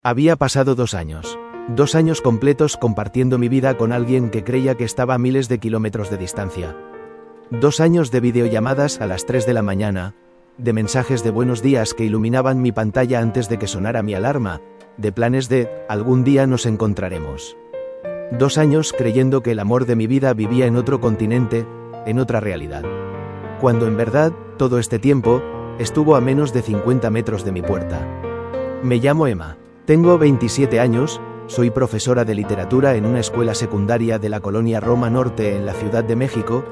Había pasado 2 años. 2 años completos compartiendo mi vida con alguien que creía que estaba a miles de kilómetros de distancia. 2 años de videollamadas a las 3 de la mañana, de mensajes de buenos días que iluminaban mi pantalla antes de que sonara mi alarma, de planes de algún día nos encontraremos. 2 años creyendo que el amor de mi vida vivía en otro continente, en otra realidad. Cuando en verdad, todo este tiempo, estuvo a menos de 50 metros de mi puerta. Me llamo Emma. Tengo 27 años, soy profesora de literatura en una escuela secundaria de la colonia Roma Norte en la Ciudad de México,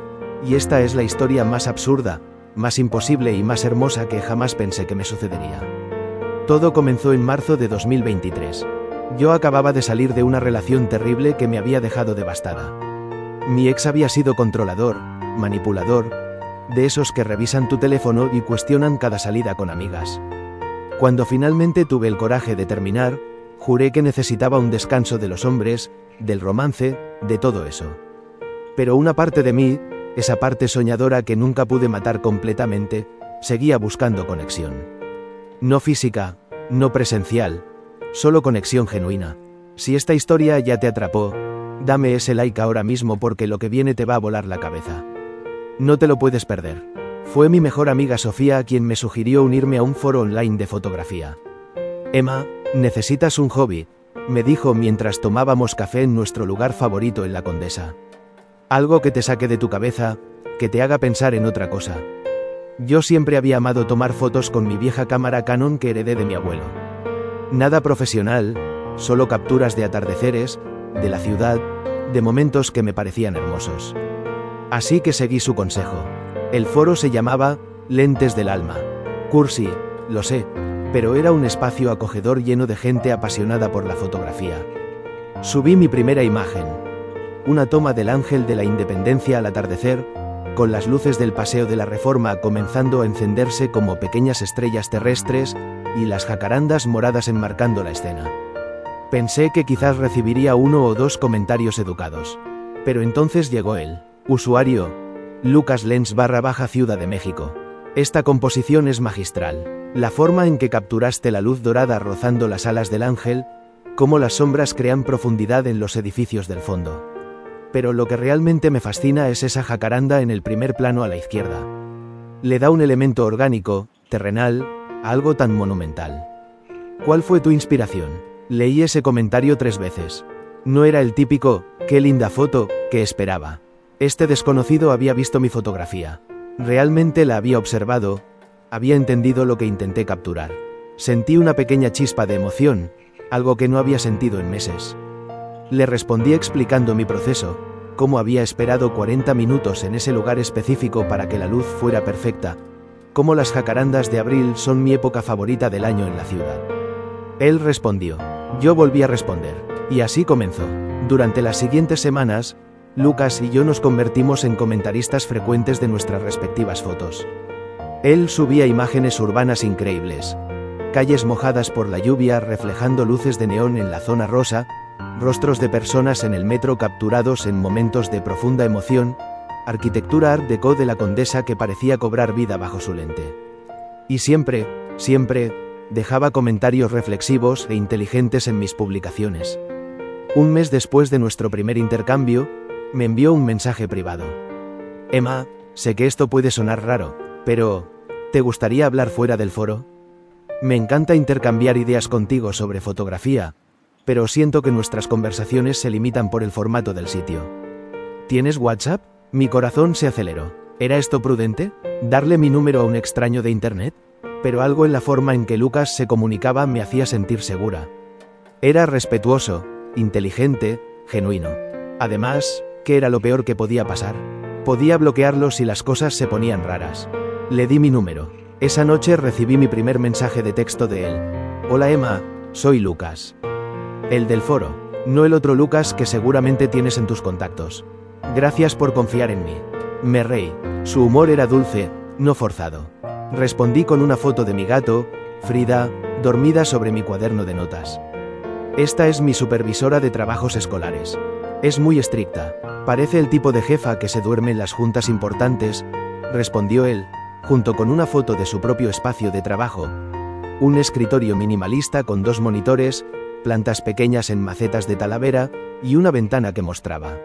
y esta es la historia más absurda, más imposible y más hermosa que jamás pensé que me sucedería. Todo comenzó en marzo de 2023. Yo acababa de salir de una relación terrible que me había dejado devastada. Mi ex había sido controlador, manipulador, de esos que revisan tu teléfono y cuestionan cada salida con amigas. Cuando finalmente tuve el coraje de terminar, juré que necesitaba un descanso de los hombres, del romance, de todo eso. Pero una parte de mí, esa parte soñadora que nunca pude matar completamente, seguía buscando conexión. No física, no presencial, solo conexión genuina. Si esta historia ya te atrapó, dame ese like ahora mismo porque lo que viene te va a volar la cabeza. No te lo puedes perder. Fue mi mejor amiga Sofía quien me sugirió unirme a un foro online de fotografía. Emma, necesitas un hobby, me dijo mientras tomábamos café en nuestro lugar favorito en la Condesa. Algo que te saque de tu cabeza, que te haga pensar en otra cosa. Yo siempre había amado tomar fotos con mi vieja cámara Canon que heredé de mi abuelo. Nada profesional, solo capturas de atardeceres, de la ciudad, de momentos que me parecían hermosos. Así que seguí su consejo. El foro se llamaba Lentes del Alma. Cursi, lo sé, pero era un espacio acogedor lleno de gente apasionada por la fotografía. Subí mi primera imagen. Una toma del Ángel de la Independencia al atardecer, con las luces del Paseo de la Reforma comenzando a encenderse como pequeñas estrellas terrestres, y las jacarandas moradas enmarcando la escena. Pensé que quizás recibiría 1 o 2 comentarios educados. Pero entonces llegó él. Usuario, Lucas Lens _ Ciudad de México. Esta composición es magistral. La forma en que capturaste la luz dorada rozando las alas del ángel, cómo las sombras crean profundidad en los edificios del fondo. Pero lo que realmente me fascina es esa jacaranda en el primer plano a la izquierda. Le da un elemento orgánico, terrenal, a algo tan monumental. ¿Cuál fue tu inspiración? Leí ese comentario 3 veces. No era el típico, qué linda foto, que esperaba. Este desconocido había visto mi fotografía. Realmente la había observado, había entendido lo que intenté capturar. Sentí una pequeña chispa de emoción, algo que no había sentido en meses. Le respondí explicando mi proceso, cómo había esperado 40 minutos en ese lugar específico para que la luz fuera perfecta, cómo las jacarandas de abril son mi época favorita del año en la ciudad. Él respondió, yo volví a responder, y así comenzó. Durante las siguientes semanas, Lucas y yo nos convertimos en comentaristas frecuentes de nuestras respectivas fotos. Él subía imágenes urbanas increíbles, calles mojadas por la lluvia reflejando luces de neón en la zona rosa, rostros de personas en el metro capturados en momentos de profunda emoción, arquitectura art déco de la Condesa que parecía cobrar vida bajo su lente. Y siempre, dejaba comentarios reflexivos e inteligentes en mis publicaciones. Un mes después de nuestro primer intercambio, me envió un mensaje privado. Emma, sé que esto puede sonar raro, pero ¿te gustaría hablar fuera del foro? Me encanta intercambiar ideas contigo sobre fotografía, pero siento que nuestras conversaciones se limitan por el formato del sitio. ¿Tienes WhatsApp? Mi corazón se aceleró. ¿Era esto prudente? ¿Darle mi número a un extraño de internet? Pero algo en la forma en que Lucas se comunicaba me hacía sentir segura. Era respetuoso, inteligente, genuino. Además, ¿qué era lo peor que podía pasar? Podía bloquearlo si las cosas se ponían raras. Le di mi número. Esa noche recibí mi primer mensaje de texto de él. Hola Emma, soy Lucas. El del foro, no el otro Lucas que seguramente tienes en tus contactos. Gracias por confiar en mí. Me reí. Su humor era dulce, no forzado. Respondí con una foto de mi gato, Frida, dormida sobre mi cuaderno de notas. Esta es mi supervisora de trabajos escolares. Es muy estricta. Parece el tipo de jefa que se duerme en las juntas importantes, respondió él, junto con una foto de su propio espacio de trabajo. Un escritorio minimalista con 2 monitores, plantas pequeñas en macetas de Talavera y una ventana que mostraba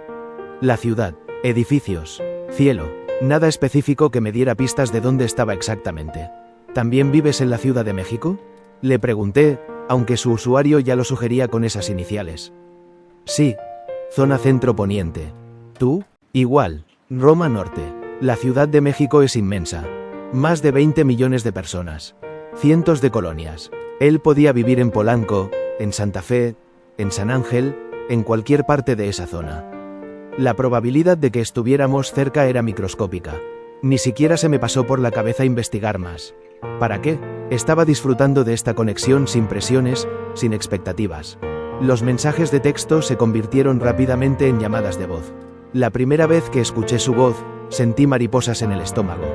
la ciudad, edificios, cielo, nada específico que me diera pistas de dónde estaba exactamente. ¿También vives en la Ciudad de México?, le pregunté, aunque su usuario ya lo sugería con esas iniciales. Sí, zona centro poniente. ¿Tú? Igual, Roma Norte. La Ciudad de México es inmensa. Más de 20 millones de personas. Cientos de colonias. Él podía vivir en Polanco, en Santa Fe, en San Ángel, en cualquier parte de esa zona. La probabilidad de que estuviéramos cerca era microscópica. Ni siquiera se me pasó por la cabeza investigar más. ¿Para qué? Estaba disfrutando de esta conexión sin presiones, sin expectativas. Los mensajes de texto se convirtieron rápidamente en llamadas de voz. La primera vez que escuché su voz, sentí mariposas en el estómago.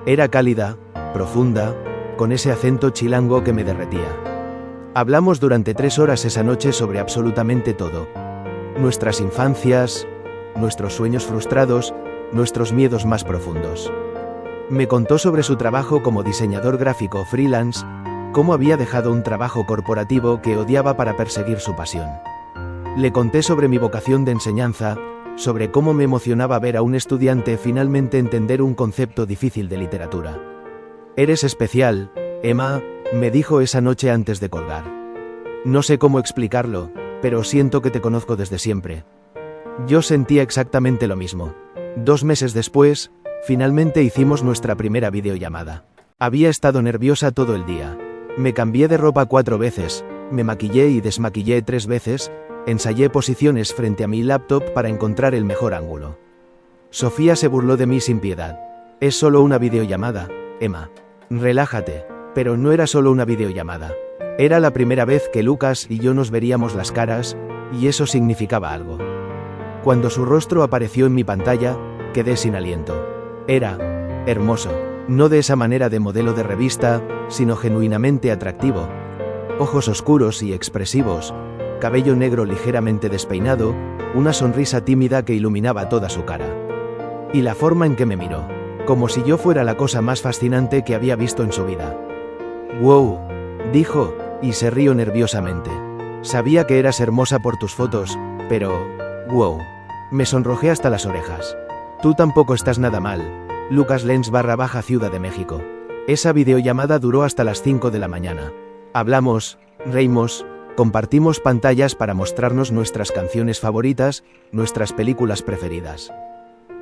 Era cálida, profunda, con ese acento chilango que me derretía. Hablamos durante 3 horas esa noche sobre absolutamente todo. Nuestras infancias, nuestros sueños frustrados, nuestros miedos más profundos. Me contó sobre su trabajo como diseñador gráfico freelance, cómo había dejado un trabajo corporativo que odiaba para perseguir su pasión. Le conté sobre mi vocación de enseñanza, sobre cómo me emocionaba ver a un estudiante finalmente entender un concepto difícil de literatura. Eres especial, Emma, me dijo esa noche antes de colgar. No sé cómo explicarlo, pero siento que te conozco desde siempre. Yo sentía exactamente lo mismo. 2 meses después, finalmente hicimos nuestra primera videollamada. Había estado nerviosa todo el día. Me cambié de ropa 4 veces, me maquillé y desmaquillé 3 veces, ensayé posiciones frente a mi laptop para encontrar el mejor ángulo. Sofía se burló de mí sin piedad. Es solo una videollamada, Emma. Relájate. Pero no era solo una videollamada. Era la primera vez que Lucas y yo nos veríamos las caras, y eso significaba algo. Cuando su rostro apareció en mi pantalla, quedé sin aliento. Era hermoso. No de esa manera de modelo de revista, sino genuinamente atractivo. Ojos oscuros y expresivos, cabello negro ligeramente despeinado, una sonrisa tímida que iluminaba toda su cara. Y la forma en que me miró, como si yo fuera la cosa más fascinante que había visto en su vida. «Wow», dijo, y se rió nerviosamente. «Sabía que eras hermosa por tus fotos, pero... wow». Me sonrojé hasta las orejas. «Tú tampoco estás nada mal». Lucas Lenz _ Ciudad de México. Esa videollamada duró hasta las 5 de la mañana. Hablamos, reímos, compartimos pantallas para mostrarnos nuestras canciones favoritas, nuestras películas preferidas.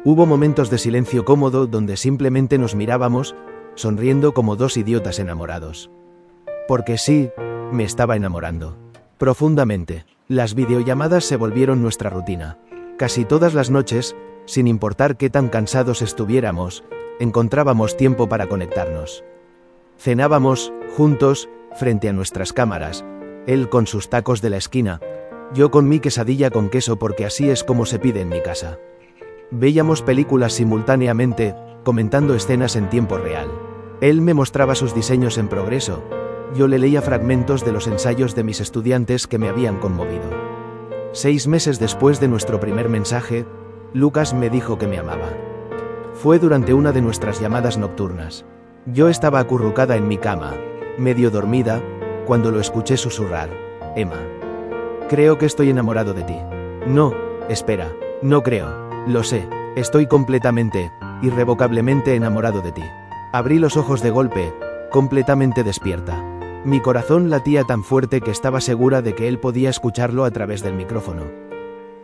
Hubo momentos de silencio cómodo donde simplemente nos mirábamos, sonriendo como 2 idiotas enamorados. Porque sí, me estaba enamorando. Profundamente. Las videollamadas se volvieron nuestra rutina. Casi todas las noches, sin importar qué tan cansados estuviéramos, encontrábamos tiempo para conectarnos. Cenábamos, juntos, frente a nuestras cámaras, él con sus tacos de la esquina, yo con mi quesadilla con queso porque así es como se pide en mi casa. Veíamos películas simultáneamente, comentando escenas en tiempo real. Él me mostraba sus diseños en progreso, yo le leía fragmentos de los ensayos de mis estudiantes que me habían conmovido. 6 meses después de nuestro primer mensaje, Lucas me dijo que me amaba. Fue durante una de nuestras llamadas nocturnas. Yo estaba acurrucada en mi cama, medio dormida, cuando lo escuché susurrar: «Emma, creo que estoy enamorado de ti». «No, espera, no creo, lo sé, estoy completamente, irrevocablemente enamorado de ti». Abrí los ojos de golpe, completamente despierta. Mi corazón latía tan fuerte que estaba segura de que él podía escucharlo a través del micrófono.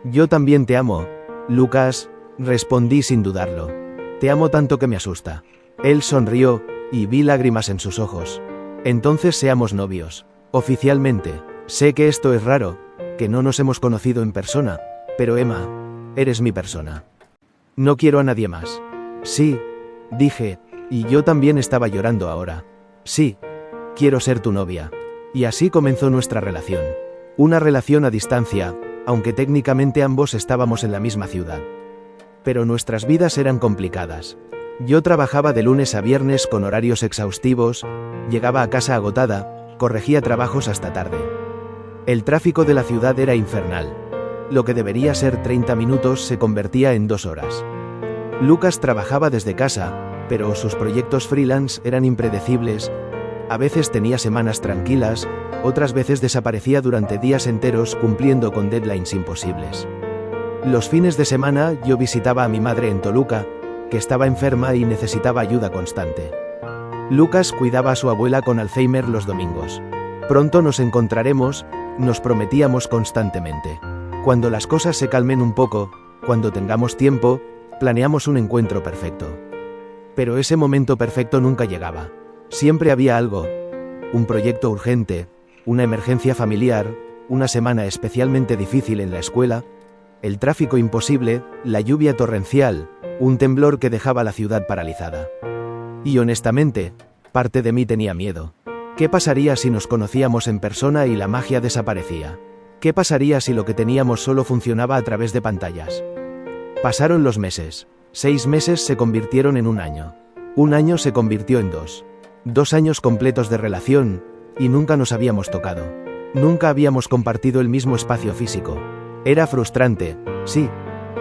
«Yo también te amo, Lucas», respondí sin dudarlo. «Te amo tanto que me asusta». Él sonrió, y vi lágrimas en sus ojos. «Entonces seamos novios. Oficialmente. Sé que esto es raro, que no nos hemos conocido en persona, pero Emma, eres mi persona. No quiero a nadie más». «Sí», dije, y yo también estaba llorando ahora. «Sí, quiero ser tu novia». Y así comenzó nuestra relación. Una relación a distancia, aunque técnicamente ambos estábamos en la misma ciudad. Pero nuestras vidas eran complicadas. Yo trabajaba de lunes a viernes con horarios exhaustivos, llegaba a casa agotada, corregía trabajos hasta tarde. El tráfico de la ciudad era infernal. Lo que debería ser 30 minutos se convertía en 2 horas. Lucas trabajaba desde casa, pero sus proyectos freelance eran impredecibles, A veces tenía semanas tranquilas, otras veces desaparecía durante días enteros cumpliendo con deadlines imposibles. Los fines de semana yo visitaba a mi madre en Toluca, que estaba enferma y necesitaba ayuda constante. Lucas cuidaba a su abuela con Alzheimer los domingos. Pronto nos encontraremos, nos prometíamos constantemente. Cuando las cosas se calmen un poco, cuando tengamos tiempo, planeamos un encuentro perfecto. Pero ese momento perfecto nunca llegaba. Siempre había algo, un proyecto urgente, una emergencia familiar, una semana especialmente difícil en la escuela, el tráfico imposible, la lluvia torrencial, un temblor que dejaba la ciudad paralizada. Y honestamente, parte de mí tenía miedo. ¿Qué pasaría si nos conocíamos en persona y la magia desaparecía? ¿Qué pasaría si lo que teníamos solo funcionaba a través de pantallas? Pasaron los meses. 6 meses se convirtieron en un año. Un año se convirtió en 2. 2 años completos de relación, y nunca nos habíamos tocado. Nunca habíamos compartido el mismo espacio físico. Era frustrante, sí,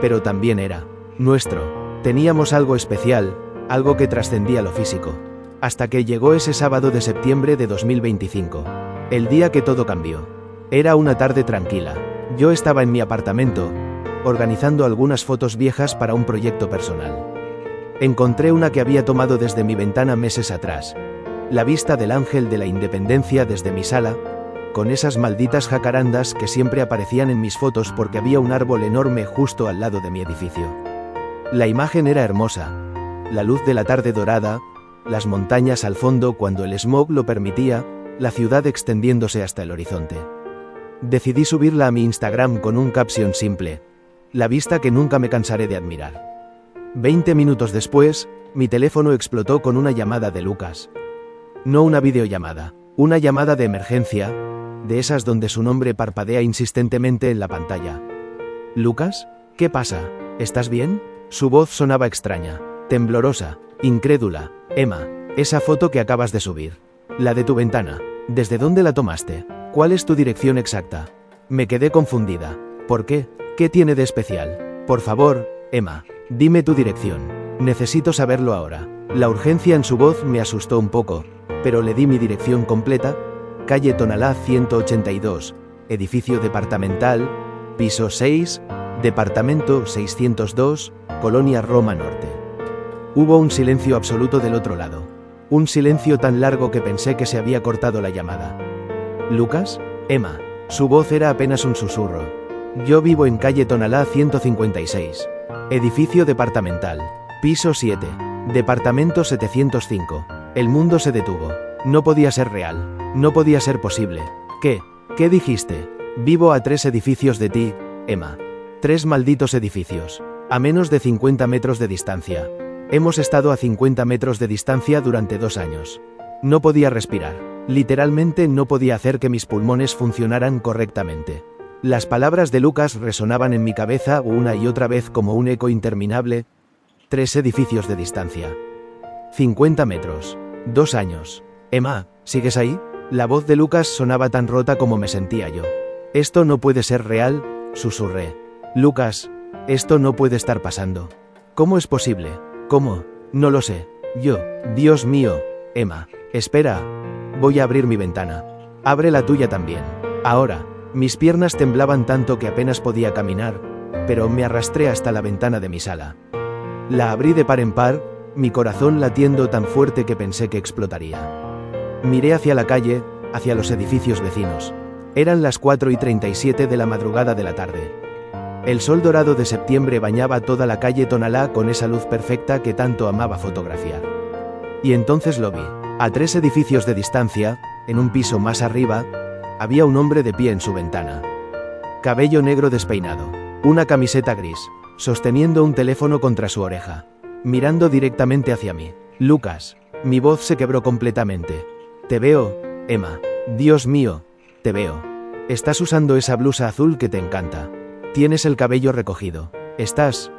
pero también era nuestro. Teníamos algo especial, algo que trascendía lo físico. Hasta que llegó ese sábado de septiembre de 2025. El día que todo cambió. Era una tarde tranquila. Yo estaba en mi apartamento, organizando algunas fotos viejas para un proyecto personal. Encontré una que había tomado desde mi ventana meses atrás. La vista del Ángel de la Independencia desde mi sala, con esas malditas jacarandas que siempre aparecían en mis fotos porque había un árbol enorme justo al lado de mi edificio. La imagen era hermosa. La luz de la tarde dorada, las montañas al fondo cuando el smog lo permitía, la ciudad extendiéndose hasta el horizonte. Decidí subirla a mi Instagram con un caption simple: la vista que nunca me cansaré de admirar. 20 minutos después, mi teléfono explotó con una llamada de Lucas. No una videollamada, una llamada de emergencia, de esas donde su nombre parpadea insistentemente en la pantalla. ¿Lucas? ¿Qué pasa? ¿Estás bien? Su voz sonaba extraña, temblorosa, incrédula. Emma, esa foto que acabas de subir. La de tu ventana. ¿Desde dónde la tomaste? ¿Cuál es tu dirección exacta? Me quedé confundida. ¿Por qué? ¿Qué tiene de especial? Por favor, Emma, dime tu dirección. Necesito saberlo ahora. La urgencia en su voz me asustó un poco, pero le di mi dirección completa: calle Tonalá 182, edificio departamental, piso 6, departamento 602, Colonia Roma Norte. Hubo un silencio absoluto del otro lado. Un silencio tan largo que pensé que se había cortado la llamada. ¿Lucas? Emma. Su voz era apenas un susurro. Yo vivo en calle Tonalá 156. Edificio departamental. Piso 7. Departamento 705. El mundo se detuvo. No podía ser real. No podía ser posible. ¿Qué? ¿Qué dijiste? Vivo a 3 edificios de ti, Emma. 3 malditos edificios. A menos de 50 metros de distancia. Hemos estado a 50 metros de distancia durante 2 años. No podía respirar. Literalmente no podía hacer que mis pulmones funcionaran correctamente. Las palabras de Lucas resonaban en mi cabeza una y otra vez como un eco interminable. 3 edificios de distancia. 50 metros. 2 años. Emma, ¿sigues ahí? La voz de Lucas sonaba tan rota como me sentía yo. Esto no puede ser real, susurré. Lucas, esto no puede estar pasando. ¿Cómo es posible? ¿Cómo? No lo sé. Yo. Dios mío. Emma, espera. Voy a abrir mi ventana. Abre la tuya también. Ahora. Mis piernas temblaban tanto que apenas podía caminar, pero me arrastré hasta la ventana de mi sala. La abrí de par en par, mi corazón latiendo tan fuerte que pensé que explotaría. Miré hacia la calle, hacia los edificios vecinos. Eran las 4:37 de la madrugada de la tarde. El sol dorado de septiembre bañaba toda la calle Tonalá con esa luz perfecta que tanto amaba fotografiar. Y entonces lo vi. A 3 edificios de distancia, en un piso más arriba, había un hombre de pie en su ventana. Cabello negro despeinado, una camiseta gris, sosteniendo un teléfono contra su oreja, mirando directamente hacia mí. Lucas, mi voz se quebró completamente. Te veo, Emma. Dios mío, te veo. Estás usando esa blusa azul que te encanta. Tienes el cabello recogido. Estás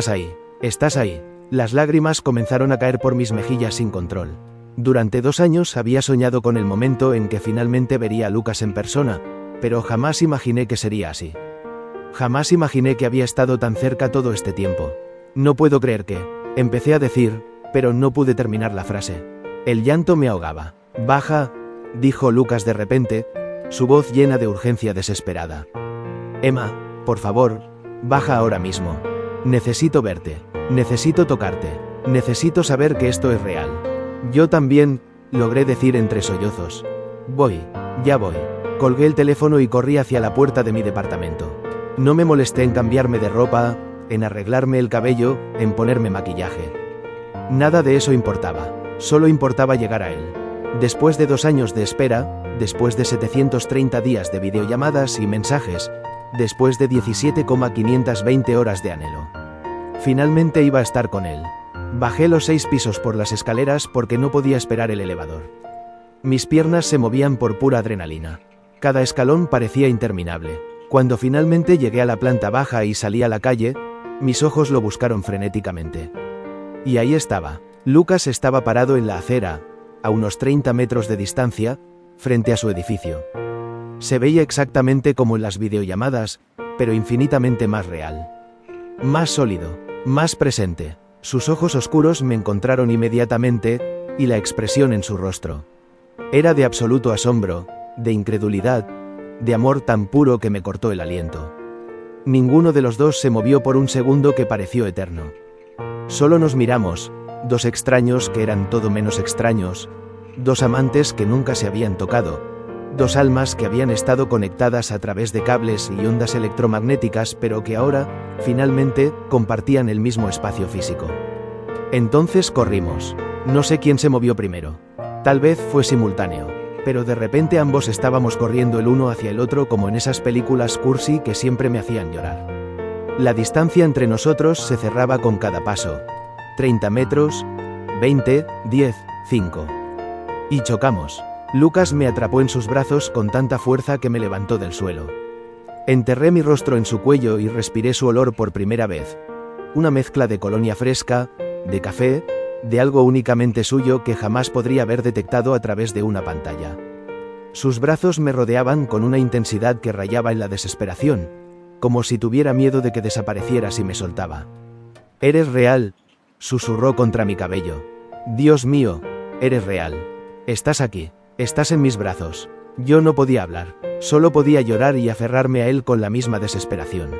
ahí. Estás ahí. Las lágrimas comenzaron a caer por mis mejillas sin control. Durante 2 años había soñado con el momento en que finalmente vería a Lucas en persona, pero jamás imaginé que sería así. Jamás imaginé que había estado tan cerca todo este tiempo. No puedo creer que... Empecé a decir, pero no pude terminar la frase. El llanto me ahogaba. Baja, dijo Lucas de repente, su voz llena de urgencia desesperada. Emma, por favor, baja ahora mismo. Necesito verte, necesito tocarte, necesito saber que esto es real. Yo también, logré decir entre sollozos. Voy, ya voy. Colgué el teléfono y corrí hacia la puerta de mi departamento. No me molesté en cambiarme de ropa, en arreglarme el cabello, en ponerme maquillaje. Nada de eso importaba, solo importaba llegar a él. Después de 2 años de espera, después de 730 días de videollamadas y mensajes, después de 17,520 horas de anhelo. Finalmente iba a estar con él. Bajé los 6 pisos por las escaleras porque no podía esperar el elevador. Mis piernas se movían por pura adrenalina. Cada escalón parecía interminable. Cuando finalmente llegué a la planta baja y salí a la calle, mis ojos lo buscaron frenéticamente. Y ahí estaba. Lucas estaba parado en la acera, a unos 30 metros de distancia, frente a su edificio. Se veía exactamente como en las videollamadas, pero infinitamente más real. Más sólido, más presente. Sus ojos oscuros me encontraron inmediatamente, y la expresión en su rostro. Era de absoluto asombro, de incredulidad, de amor tan puro que me cortó el aliento. Ninguno de los dos se movió por un segundo que pareció eterno. Solo nos miramos, 2 extraños que eran todo menos extraños, 2 amantes que nunca se habían tocado, 2 almas que habían estado conectadas a través de cables y ondas electromagnéticas pero que ahora, finalmente, compartían el mismo espacio físico. Entonces corrimos. No sé quién se movió primero. Tal vez fue simultáneo, pero de repente ambos estábamos corriendo el uno hacia el otro como en esas películas cursi que siempre me hacían llorar. La distancia entre nosotros se cerraba con cada paso. 30 metros, 20, 10, 5. Y chocamos. Lucas me atrapó en sus brazos con tanta fuerza que me levantó del suelo. Enterré mi rostro en su cuello y respiré su olor por primera vez. Una mezcla de colonia fresca, de café, de algo únicamente suyo que jamás podría haber detectado a través de una pantalla. Sus brazos me rodeaban con una intensidad que rayaba en la desesperación, como si tuviera miedo de que desapareciera si me soltaba. «Eres real», susurró contra mi cabello. «Dios mío, eres real. Estás aquí, estás en mis brazos». Yo no podía hablar, solo podía llorar y aferrarme a él con la misma desesperación.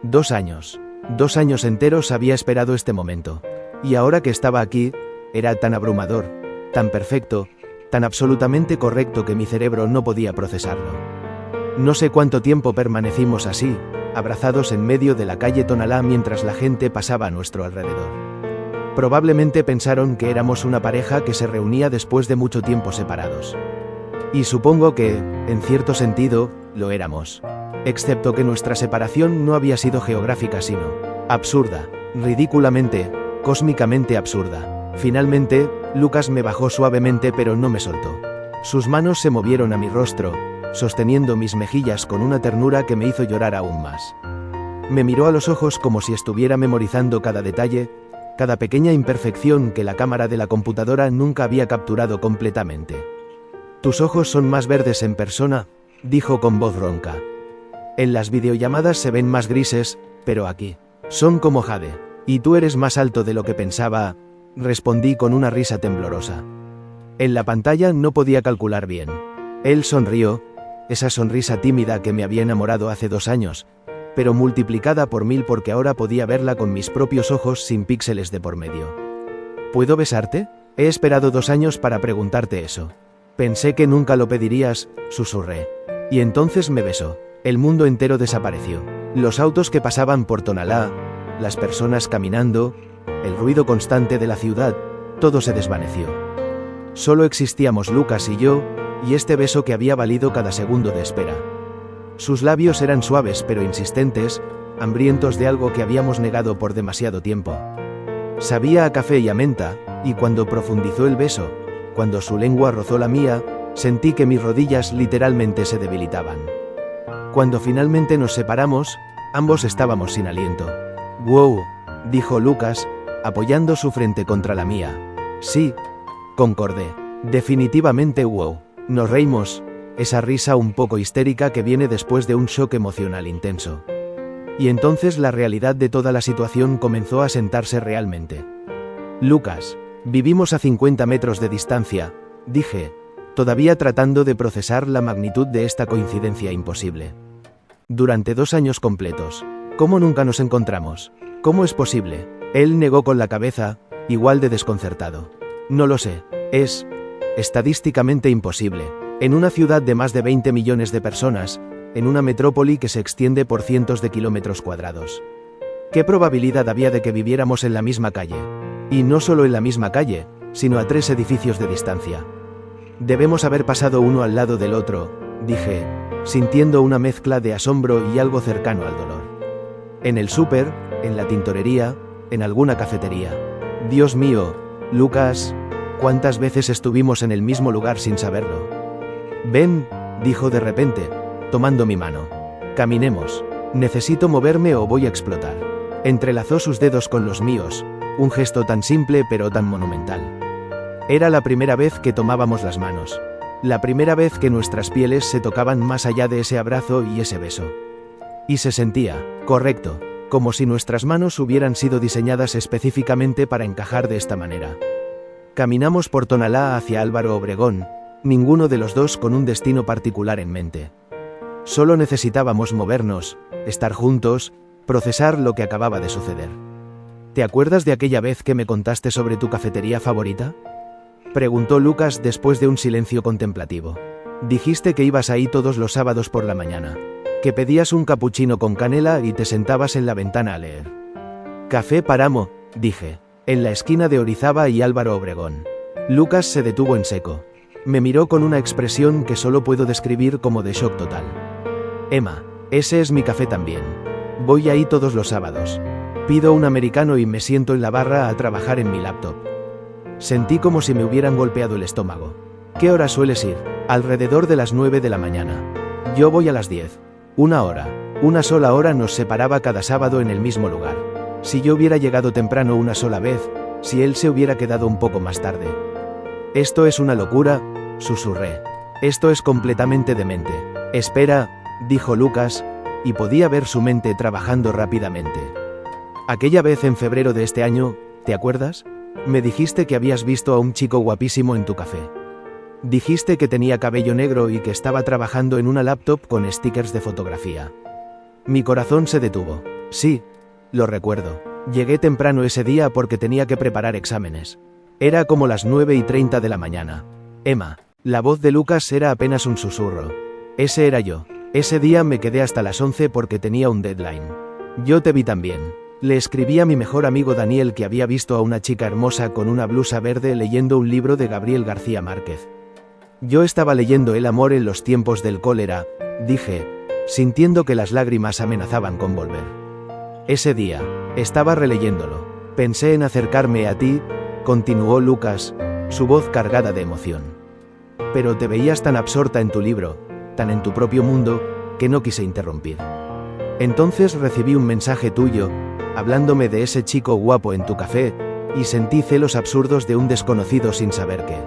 2 años. 2 años enteros había esperado este momento. Y ahora que estaba aquí, era tan abrumador, tan perfecto, tan absolutamente correcto que mi cerebro no podía procesarlo. No sé cuánto tiempo permanecimos así, abrazados en medio de la calle Tonalá mientras la gente pasaba a nuestro alrededor. Probablemente pensaron que éramos una pareja que se reunía después de mucho tiempo separados. Y supongo que, en cierto sentido, lo éramos. Excepto que nuestra separación no había sido geográfica sino absurda, ridículamente, cósmicamente absurda. Finalmente, Lucas me bajó suavemente pero no me soltó. Sus manos se movieron a mi rostro, sosteniendo mis mejillas con una ternura que me hizo llorar aún más. Me miró a los ojos como si estuviera memorizando cada detalle, cada pequeña imperfección que la cámara de la computadora nunca había capturado completamente. «Tus ojos son más verdes en persona», dijo con voz ronca. «En las videollamadas se ven más grises, pero aquí son como jade. Y tú eres más alto de lo que pensaba», respondí con una risa temblorosa. En la pantalla no podía calcular bien. Él sonrió, esa sonrisa tímida que me había enamorado hace 2 años, pero multiplicada por 1000 porque ahora podía verla con mis propios ojos sin píxeles de por medio. «¿Puedo besarte? He esperado 2 años para preguntarte eso». «Pensé que nunca lo pedirías», susurré. Y entonces me besó. El mundo entero desapareció. Los autos que pasaban por Tonalá, las personas caminando, el ruido constante de la ciudad, todo se desvaneció. Solo existíamos Lucas y yo, y este beso que había valido cada segundo de espera. Sus labios eran suaves pero insistentes, hambrientos de algo que habíamos negado por demasiado tiempo. Sabía a café y a menta, y cuando profundizó el beso, cuando su lengua rozó la mía, sentí que mis rodillas literalmente se debilitaban. Cuando finalmente nos separamos, ambos estábamos sin aliento. «Wow», dijo Lucas, apoyando su frente contra la mía. «Sí», concordé. «Definitivamente wow». Nos reímos, esa risa un poco histérica que viene después de un shock emocional intenso. Y entonces la realidad de toda la situación comenzó a sentarse realmente. «Lucas, vivimos a 50 metros de distancia», dije, todavía tratando de procesar la magnitud de esta coincidencia imposible. Durante 2 años completos. ¿Cómo nunca nos encontramos? ¿Cómo es posible? Él negó con la cabeza, igual de desconcertado. No lo sé. Es estadísticamente imposible. En una ciudad de más de 20 millones de personas, en una metrópoli que se extiende por cientos de kilómetros cuadrados. ¿Qué probabilidad había de que viviéramos en la misma calle? Y no solo en la misma calle, sino a 3 edificios de distancia. Debemos haber pasado uno al lado del otro, dije, sintiendo una mezcla de asombro y algo cercano al dolor. En el súper, en la tintorería, en alguna cafetería. Dios mío, Lucas, ¿cuántas veces estuvimos en el mismo lugar sin saberlo? Ven, dijo de repente, tomando mi mano. Caminemos. Necesito moverme o voy a explotar. Entrelazó sus dedos con los míos, un gesto tan simple pero tan monumental. Era la primera vez que tomábamos las manos. La primera vez que nuestras pieles se tocaban más allá de ese abrazo y ese beso. Y se sentía, correcto, como si nuestras manos hubieran sido diseñadas específicamente para encajar de esta manera. Caminamos por Tonalá hacia Álvaro Obregón, ninguno de los dos con un destino particular en mente. Solo necesitábamos movernos, estar juntos, procesar lo que acababa de suceder. ¿Te acuerdas de aquella vez que me contaste sobre tu cafetería favorita? Preguntó Lucas después de un silencio contemplativo. Dijiste que ibas ahí todos los sábados por la mañana, que pedías un capuchino con canela y te sentabas en la ventana a leer. Café Páramo, dije, en la esquina de Orizaba y Álvaro Obregón. Lucas se detuvo en seco. Me miró con una expresión que solo puedo describir como de shock total. Emma, ese es mi café también. Voy ahí todos los sábados. Pido un americano y me siento en la barra a trabajar en mi laptop. Sentí como si me hubieran golpeado el estómago. ¿Qué hora sueles ir? Alrededor de las 9 de la mañana. Yo voy a las 10. 1 hora. Una sola hora nos separaba cada sábado en el mismo lugar. Si yo hubiera llegado temprano una sola vez, si él se hubiera quedado un poco más tarde. Esto es una locura, susurré. Esto es completamente demente. Espera, dijo Lucas, y podía ver su mente trabajando rápidamente. Aquella vez en febrero de este año, ¿te acuerdas? Me dijiste que habías visto a un chico guapísimo en tu café. Dijiste que tenía cabello negro y que estaba trabajando en una laptop con stickers de fotografía. Mi corazón se detuvo. Sí, lo recuerdo. Llegué temprano ese día porque tenía que preparar exámenes. Era como las 9:30 de la mañana. Emma, la voz de Lucas era apenas un susurro. Ese era yo. Ese día me quedé hasta las 11 porque tenía un deadline. Yo te vi también. Le escribí a mi mejor amigo Daniel que había visto a una chica hermosa con una blusa verde leyendo un libro de Gabriel García Márquez. Yo estaba leyendo El amor en los tiempos del cólera, dije, sintiendo que las lágrimas amenazaban con volver. Ese día, estaba releyéndolo. Pensé en acercarme a ti, continuó Lucas, su voz cargada de emoción. Pero te veías tan absorta en tu libro, tan en tu propio mundo, que no quise interrumpir. Entonces recibí un mensaje tuyo, hablándome de ese chico guapo en tu café, y sentí celos absurdos de un desconocido sin saber qué.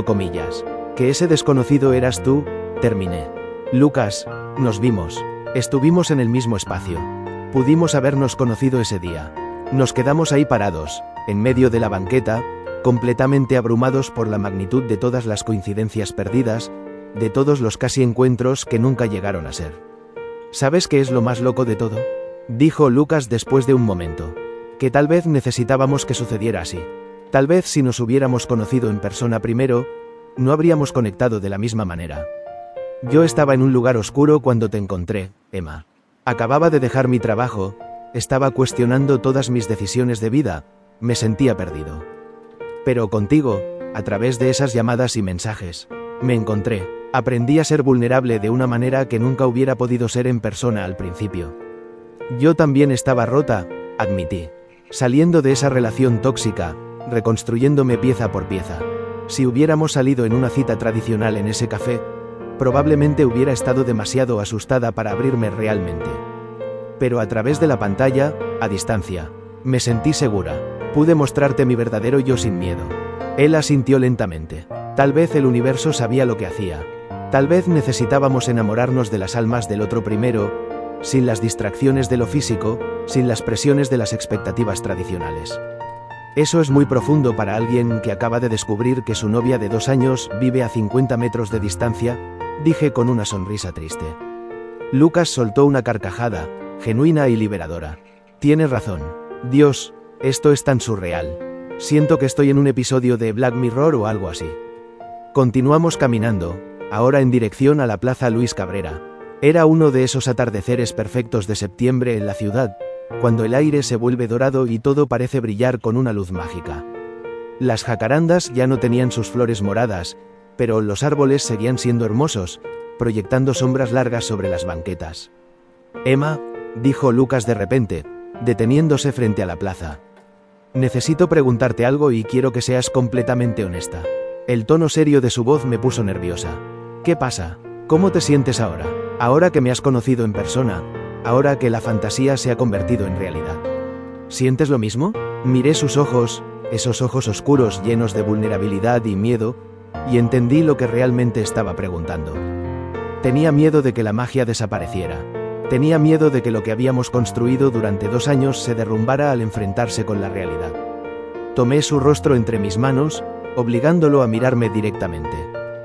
Comillas. Que ese desconocido eras tú, terminé. Lucas, nos vimos. Estuvimos en el mismo espacio. Pudimos habernos conocido ese día. Nos quedamos ahí parados, en medio de la banqueta, completamente abrumados por la magnitud de todas las coincidencias perdidas, de todos los casi encuentros que nunca llegaron a ser. ¿Sabes qué es lo más loco de todo? Dijo Lucas después de un momento. Que tal vez necesitábamos que sucediera así. Tal vez si nos hubiéramos conocido en persona primero, no habríamos conectado de la misma manera. Yo estaba en un lugar oscuro cuando te encontré, Emma. Acababa de dejar mi trabajo, estaba cuestionando todas mis decisiones de vida, me sentía perdido. Pero contigo, a través de esas llamadas y mensajes, me encontré, aprendí a ser vulnerable de una manera que nunca hubiera podido ser en persona al principio. Yo también estaba rota, admití. Saliendo de esa relación tóxica, reconstruyéndome pieza por pieza. Si hubiéramos salido en una cita tradicional en ese café, probablemente hubiera estado demasiado asustada para abrirme realmente. Pero a través de la pantalla, a distancia, me sentí segura. Pude mostrarte mi verdadero yo sin miedo. Él asintió lentamente. Tal vez el universo sabía lo que hacía. Tal vez necesitábamos enamorarnos de las almas del otro primero, sin las distracciones de lo físico, sin las presiones de las expectativas tradicionales. Eso es muy profundo para alguien que acaba de descubrir que su novia de 2 años vive a 50 metros de distancia, dije con una sonrisa triste. Lucas soltó una carcajada, genuina y liberadora. Tienes razón. Dios, esto es tan surreal. Siento que estoy en un episodio de Black Mirror o algo así. Continuamos caminando, ahora en dirección a la Plaza Luis Cabrera. Era uno de esos atardeceres perfectos de septiembre en la ciudad, cuando el aire se vuelve dorado y todo parece brillar con una luz mágica. Las jacarandas ya no tenían sus flores moradas, pero los árboles seguían siendo hermosos, proyectando sombras largas sobre las banquetas. Emma, dijo Lucas de repente, deteniéndose frente a la plaza. Necesito preguntarte algo y quiero que seas completamente honesta. El tono serio de su voz me puso nerviosa. ¿Qué pasa? ¿Cómo te sientes ahora? Ahora que me has conocido en persona, ahora que la fantasía se ha convertido en realidad. ¿Sientes lo mismo? Miré sus ojos, esos ojos oscuros llenos de vulnerabilidad y miedo, y entendí lo que realmente estaba preguntando. Tenía miedo de que la magia desapareciera. Tenía miedo de que lo que habíamos construido durante 2 años se derrumbara al enfrentarse con la realidad. Tomé su rostro entre mis manos, obligándolo a mirarme directamente.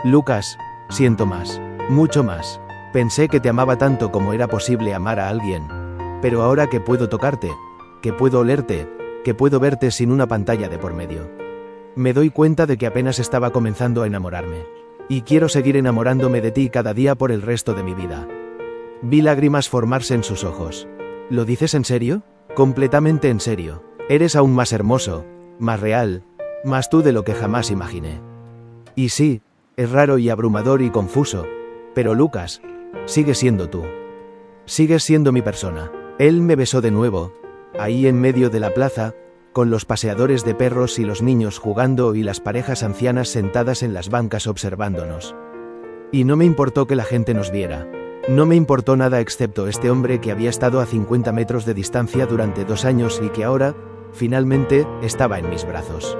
Lucas, siento más, mucho más. Pensé que te amaba tanto como era posible amar a alguien. Pero ahora que puedo tocarte, que puedo olerte, que puedo verte sin una pantalla de por medio, me doy cuenta de que apenas estaba comenzando a enamorarme. Y quiero seguir enamorándome de ti cada día por el resto de mi vida. Vi lágrimas formarse en sus ojos. ¿Lo dices en serio? Completamente en serio. Eres aún más hermoso, más real, más tú de lo que jamás imaginé. Y sí, es raro y abrumador y confuso, pero Lucas, sigues siendo tú. Sigues siendo mi persona. Él me besó de nuevo, ahí en medio de la plaza, con los paseadores de perros y los niños jugando y las parejas ancianas sentadas en las bancas observándonos. Y no me importó que la gente nos viera. No me importó nada excepto este hombre que había estado a 50 metros de distancia durante 2 años y que ahora, finalmente, estaba en mis brazos.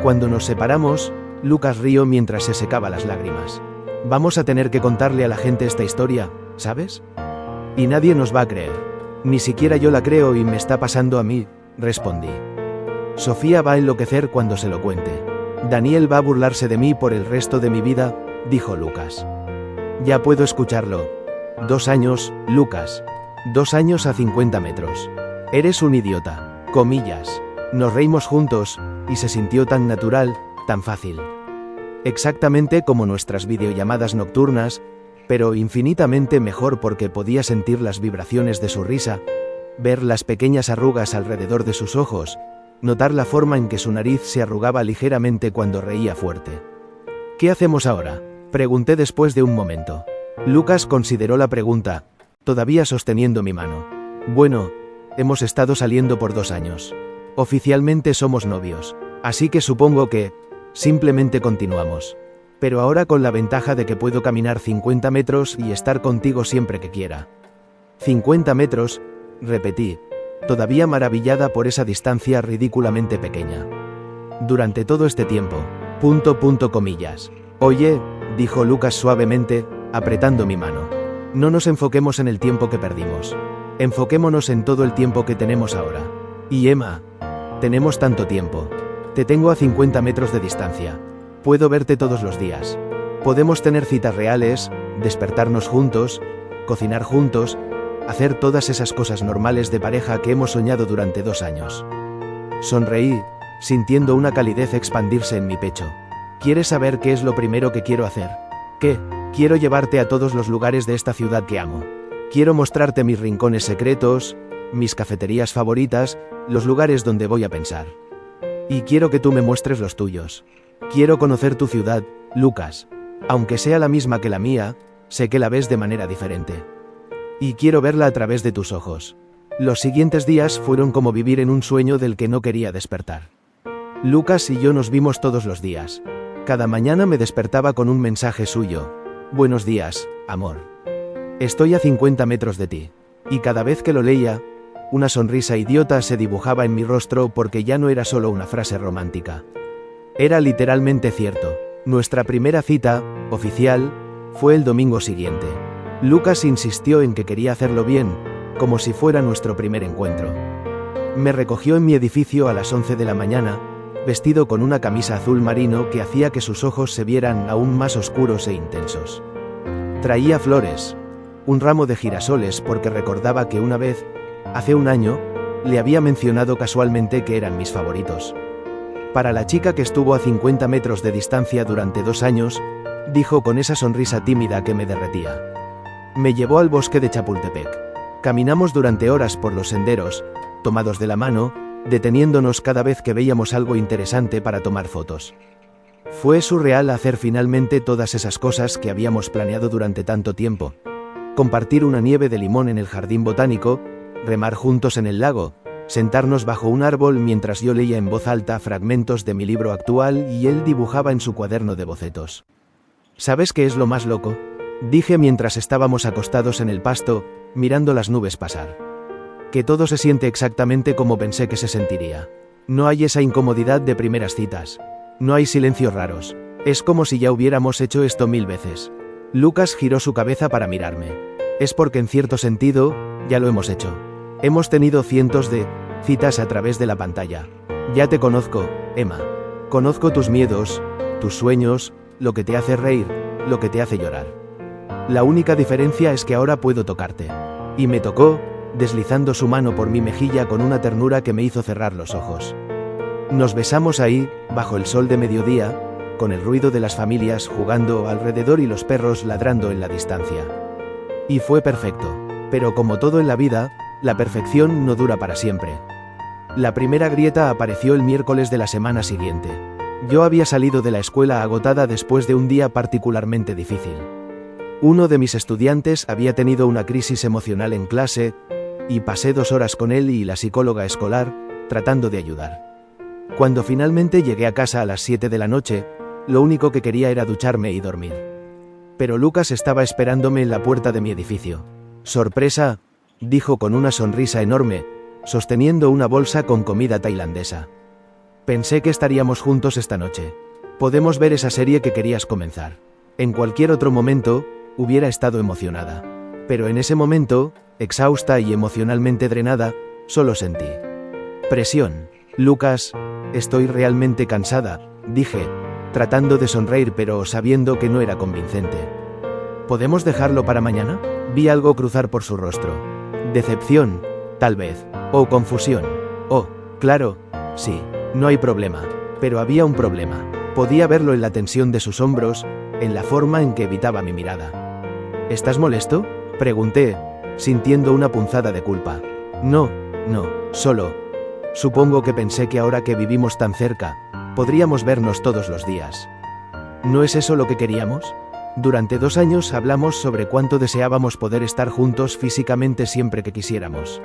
Cuando nos separamos, Lucas rió mientras se secaba las lágrimas. Vamos a tener que contarle a la gente esta historia, ¿sabes? Y nadie nos va a creer. Ni siquiera yo la creo y me está pasando a mí, respondí. Sofía va a enloquecer cuando se lo cuente. Daniel va a burlarse de mí por el resto de mi vida, dijo Lucas. Ya puedo escucharlo. 2 años, Lucas. 2 años a 50 metros. Eres un idiota. Comillas. Nos reímos juntos, y se sintió tan natural, tan fácil. Exactamente como nuestras videollamadas nocturnas, pero infinitamente mejor porque podía sentir las vibraciones de su risa, ver las pequeñas arrugas alrededor de sus ojos, notar la forma en que su nariz se arrugaba ligeramente cuando reía fuerte. ¿Qué hacemos ahora?, pregunté después de un momento. Lucas consideró la pregunta, todavía sosteniendo mi mano. Bueno, hemos estado saliendo por 2 años. Oficialmente somos novios, así que supongo que simplemente continuamos. Pero ahora con la ventaja de que puedo caminar 50 metros y estar contigo siempre que quiera. 50 metros, repetí, todavía maravillada por esa distancia ridículamente pequeña. Durante todo este tiempo, comillas. Oye, dijo Lucas suavemente, apretando mi mano. No nos enfoquemos en el tiempo que perdimos. Enfoquémonos en todo el tiempo que tenemos ahora. Y Emma, tenemos tanto tiempo. Te tengo a 50 metros de distancia. Puedo verte todos los días. Podemos tener citas reales, despertarnos juntos, cocinar juntos, hacer todas esas cosas normales de pareja que hemos soñado durante 2 años. Sonreí, sintiendo una calidez expandirse en mi pecho. ¿Quieres saber qué es lo primero que quiero hacer? ¿Qué? Quiero llevarte a todos los lugares de esta ciudad que amo. Quiero mostrarte mis rincones secretos, mis cafeterías favoritas, los lugares donde voy a pensar. Y quiero que tú me muestres los tuyos. Quiero conocer tu ciudad, Lucas. Aunque sea la misma que la mía, sé que la ves de manera diferente. Y quiero verla a través de tus ojos. Los siguientes días fueron como vivir en un sueño del que no quería despertar. Lucas y yo nos vimos todos los días. Cada mañana me despertaba con un mensaje suyo. Buenos días, amor. Estoy a 50 metros de ti. Y cada vez que lo leía, una sonrisa idiota se dibujaba en mi rostro porque ya no era solo una frase romántica. Era literalmente cierto. Nuestra primera cita, oficial, fue el domingo siguiente. Lucas insistió en que quería hacerlo bien, como si fuera nuestro primer encuentro. Me recogió en mi edificio a las 11 de la mañana, vestido con una camisa azul marino que hacía que sus ojos se vieran aún más oscuros e intensos. Traía flores, un ramo de girasoles porque recordaba que una vez, hace un año, le había mencionado casualmente que eran mis favoritos. Para la chica que estuvo a 50 metros de distancia durante 2 años, dijo con esa sonrisa tímida que me derretía. Me llevó al bosque de Chapultepec. Caminamos durante horas por los senderos, tomados de la mano, deteniéndonos cada vez que veíamos algo interesante para tomar fotos. Fue surreal hacer finalmente todas esas cosas que habíamos planeado durante tanto tiempo. Compartir una nieve de limón en el jardín botánico, remar juntos en el lago, sentarnos bajo un árbol mientras yo leía en voz alta fragmentos de mi libro actual y él dibujaba en su cuaderno de bocetos. ¿Sabes qué es lo más loco?, dije mientras estábamos acostados en el pasto, mirando las nubes pasar. Que todo se siente exactamente como pensé que se sentiría. No hay esa incomodidad de primeras citas. No hay silencios raros. Es como si ya hubiéramos hecho esto 1000 veces. Lucas giró su cabeza para mirarme. Es porque en cierto sentido, ya lo hemos hecho. Hemos tenido cientos de citas a través de la pantalla. Ya te conozco, Emma. Conozco tus miedos, tus sueños, lo que te hace reír, lo que te hace llorar. La única diferencia es que ahora puedo tocarte. Y me tocó, deslizando su mano por mi mejilla con una ternura que me hizo cerrar los ojos. Nos besamos ahí, bajo el sol de mediodía, con el ruido de las familias jugando alrededor y los perros ladrando en la distancia. Y fue perfecto. Pero como todo en la vida, la perfección no dura para siempre. La primera grieta apareció el miércoles de la semana siguiente. Yo había salido de la escuela agotada después de un día particularmente difícil. Uno de mis estudiantes había tenido una crisis emocional en clase, y pasé 2 horas con él y la psicóloga escolar, tratando de ayudar. Cuando finalmente llegué a casa a las 7 de la noche, lo único que quería era ducharme y dormir. Pero Lucas estaba esperándome en la puerta de mi edificio. «Sorpresa», dijo con una sonrisa enorme, sosteniendo una bolsa con comida tailandesa. «Pensé que estaríamos juntos esta noche. Podemos ver esa serie que querías comenzar». En cualquier otro momento, hubiera estado emocionada. Pero en ese momento, exhausta y emocionalmente drenada, solo sentí presión. «Lucas, estoy realmente cansada», dije, tratando de sonreír pero sabiendo que no era convincente. «¿Podemos dejarlo para mañana?». Vi algo cruzar por su rostro. Decepción, tal vez. O confusión. Oh, claro, sí, no hay problema. Pero había un problema. Podía verlo en la tensión de sus hombros, en la forma en que evitaba mi mirada. «¿Estás molesto?», pregunté, sintiendo una punzada de culpa. No, solo. Supongo que pensé que ahora que vivimos tan cerca, podríamos vernos todos los días. ¿No es eso lo que queríamos? Durante 2 años hablamos sobre cuánto deseábamos poder estar juntos físicamente siempre que quisiéramos.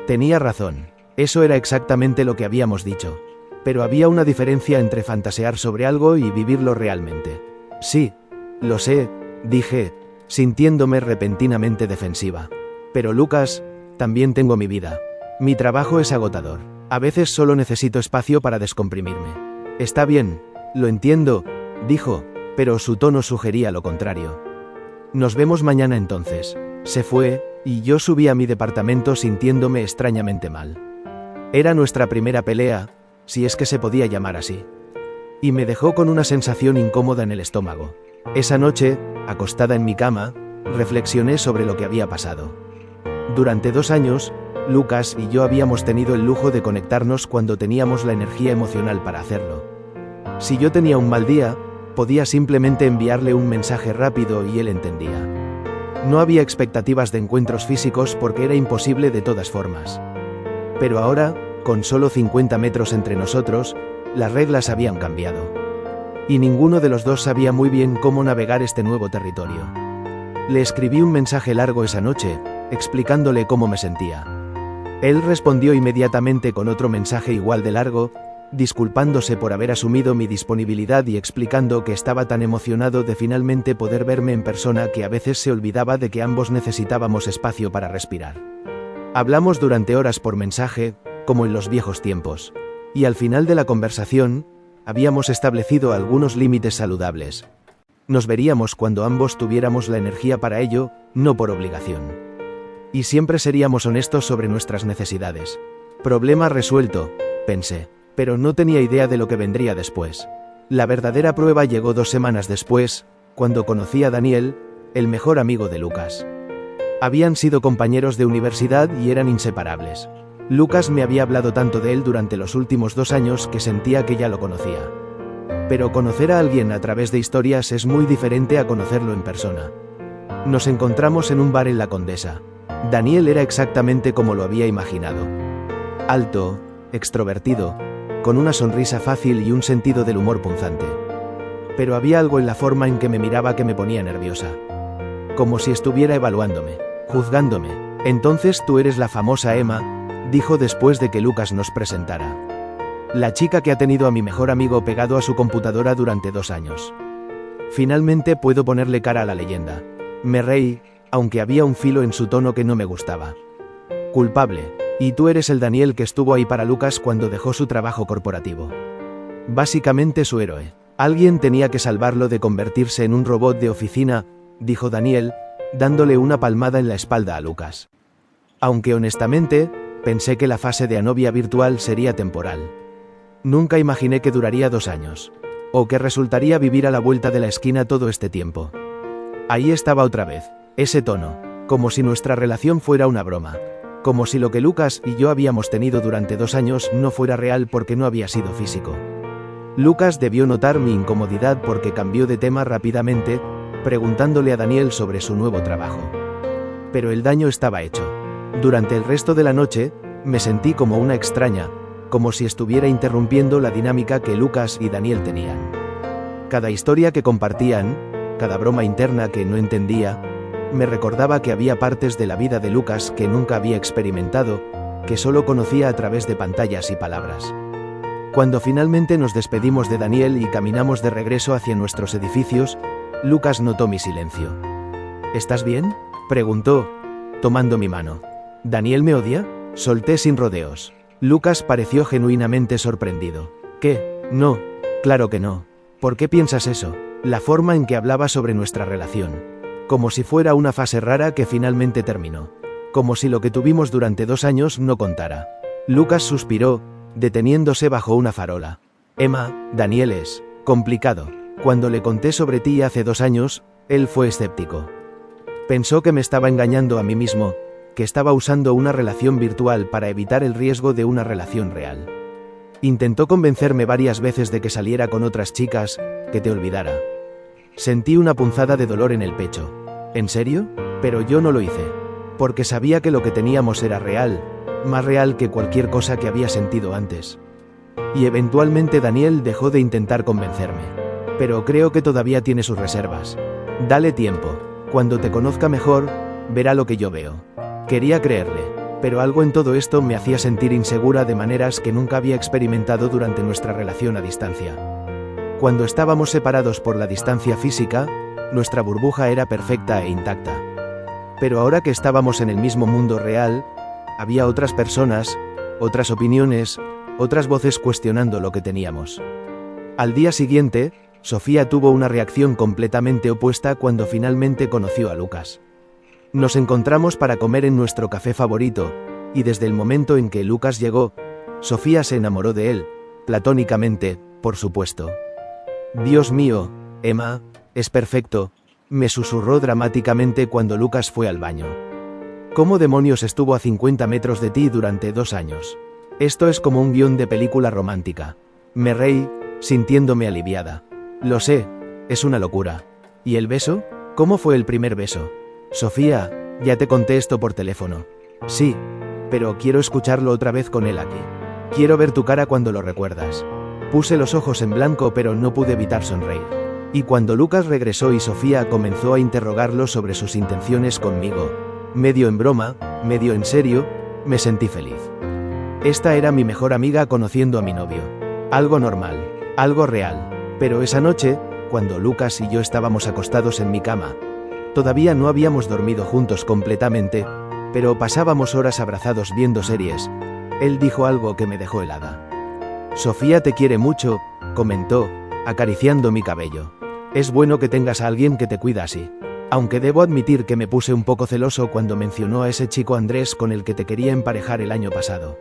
Tenía razón, eso era exactamente lo que habíamos dicho. Pero había una diferencia entre fantasear sobre algo y vivirlo realmente. Sí, lo sé, dije, sintiéndome repentinamente defensiva. Pero Lucas, también tengo mi vida. Mi trabajo es agotador. A veces solo necesito espacio para descomprimirme. Está bien, lo entiendo, dijo, pero su tono sugería lo contrario. Nos vemos mañana entonces. Se fue, y yo subí a mi departamento sintiéndome extrañamente mal. Era nuestra primera pelea, si es que se podía llamar así. Y me dejó con una sensación incómoda en el estómago. Esa noche, acostada en mi cama, reflexioné sobre lo que había pasado. Durante 2 años, Lucas y yo habíamos tenido el lujo de conectarnos cuando teníamos la energía emocional para hacerlo. Si yo tenía un mal día, podía simplemente enviarle un mensaje rápido y él entendía. No había expectativas de encuentros físicos porque era imposible de todas formas. Pero ahora, con solo 50 metros entre nosotros, las reglas habían cambiado. Y ninguno de los dos sabía muy bien cómo navegar este nuevo territorio. Le escribí un mensaje largo esa noche, explicándole cómo me sentía. Él respondió inmediatamente con otro mensaje igual de largo, disculpándose por haber asumido mi disponibilidad y explicando que estaba tan emocionado de finalmente poder verme en persona que a veces se olvidaba de que ambos necesitábamos espacio para respirar. Hablamos durante horas por mensaje, como en los viejos tiempos, y al final de la conversación, habíamos establecido algunos límites saludables. Nos veríamos cuando ambos tuviéramos la energía para ello, no por obligación. Y siempre seríamos honestos sobre nuestras necesidades. Problema resuelto, pensé, pero no tenía idea de lo que vendría después. La verdadera prueba llegó 2 semanas después, cuando conocí a Daniel, el mejor amigo de Lucas. Habían sido compañeros de universidad y eran inseparables. Lucas me había hablado tanto de él durante los últimos 2 años que sentía que ya lo conocía. Pero conocer a alguien a través de historias es muy diferente a conocerlo en persona. Nos encontramos en un bar en La Condesa. Daniel era exactamente como lo había imaginado. Alto, extrovertido, con una sonrisa fácil y un sentido del humor punzante. Pero había algo en la forma en que me miraba que me ponía nerviosa. Como si estuviera evaluándome, juzgándome. Entonces tú eres la famosa Emma, dijo después de que Lucas nos presentara. La chica que ha tenido a mi mejor amigo pegado a su computadora durante 2 años. Finalmente puedo ponerle cara a la leyenda. Me reí, aunque había un filo en su tono que no me gustaba. Culpable. Y tú eres el Daniel que estuvo ahí para Lucas cuando dejó su trabajo corporativo. Básicamente su héroe. Alguien tenía que salvarlo de convertirse en un robot de oficina, dijo Daniel, dándole una palmada en la espalda a Lucas. Aunque honestamente, pensé que la fase de novia virtual sería temporal. Nunca imaginé que duraría 2 años. O que resultaría vivir a la vuelta de la esquina todo este tiempo. Ahí estaba otra vez, ese tono, como si nuestra relación fuera una broma. Como si lo que Lucas y yo habíamos tenido durante 2 años no fuera real porque no había sido físico. Lucas debió notar mi incomodidad porque cambió de tema rápidamente, preguntándole a Daniel sobre su nuevo trabajo. Pero el daño estaba hecho. Durante el resto de la noche, me sentí como una extraña, como si estuviera interrumpiendo la dinámica que Lucas y Daniel tenían. Cada historia que compartían, cada broma interna que no entendía, me recordaba que había partes de la vida de Lucas que nunca había experimentado, que solo conocía a través de pantallas y palabras. Cuando finalmente nos despedimos de Daniel y caminamos de regreso hacia nuestros edificios, Lucas notó mi silencio. ¿Estás bien?, preguntó, tomando mi mano. ¿Daniel me odia?, solté sin rodeos. Lucas pareció genuinamente sorprendido. ¿Qué? No, claro que no. ¿Por qué piensas eso? La forma en que hablaba sobre nuestra relación. Como si fuera una fase rara que finalmente terminó. Como si lo que tuvimos durante 2 años no contara. Lucas suspiró, deteniéndose bajo una farola. Emma, Daniel es complicado. Cuando le conté sobre ti hace 2 años, él fue escéptico. Pensó que me estaba engañando a mí mismo, que estaba usando una relación virtual para evitar el riesgo de una relación real. Intentó convencerme varias veces de que saliera con otras chicas, que te olvidara. Sentí una punzada de dolor en el pecho. ¿En serio? Pero yo no lo hice. Porque sabía que lo que teníamos era real, más real que cualquier cosa que había sentido antes. Y eventualmente Daniel dejó de intentar convencerme. Pero creo que todavía tiene sus reservas. Dale tiempo. Cuando te conozca mejor, verá lo que yo veo. Quería creerle, pero algo en todo esto me hacía sentir insegura de maneras que nunca había experimentado durante nuestra relación a distancia. Cuando estábamos separados por la distancia física, nuestra burbuja era perfecta e intacta. Pero ahora que estábamos en el mismo mundo real, había otras personas, otras opiniones, otras voces cuestionando lo que teníamos. Al día siguiente, Sofía tuvo una reacción completamente opuesta cuando finalmente conoció a Lucas. Nos encontramos para comer en nuestro café favorito, y desde el momento en que Lucas llegó, Sofía se enamoró de él, platónicamente, por supuesto. Dios mío, Emma, es perfecto, me susurró dramáticamente cuando Lucas fue al baño. ¿Cómo demonios estuvo a 50 metros de ti durante 2 años? Esto es como un guión de película romántica. Me reí, sintiéndome aliviada. Lo sé, es una locura. ¿Y el beso? ¿Cómo fue el primer beso? Sofía, ya te conté esto por teléfono. Sí, pero quiero escucharlo otra vez con él aquí. Quiero ver tu cara cuando lo recuerdas. Puse los ojos en blanco pero no pude evitar sonreír. Y cuando Lucas regresó y Sofía comenzó a interrogarlo sobre sus intenciones conmigo, medio en broma, medio en serio, me sentí feliz. Esta era mi mejor amiga conociendo a mi novio. Algo normal, algo real. Pero esa noche, cuando Lucas y yo estábamos acostados en mi cama, todavía no habíamos dormido juntos completamente, pero pasábamos horas abrazados viendo series. Él dijo algo que me dejó helada. Sofía te quiere mucho, comentó, acariciando mi cabello. Es bueno que tengas a alguien que te cuida así. Aunque debo admitir que me puse un poco celoso cuando mencionó a ese chico Andrés con el que te quería emparejar el año pasado.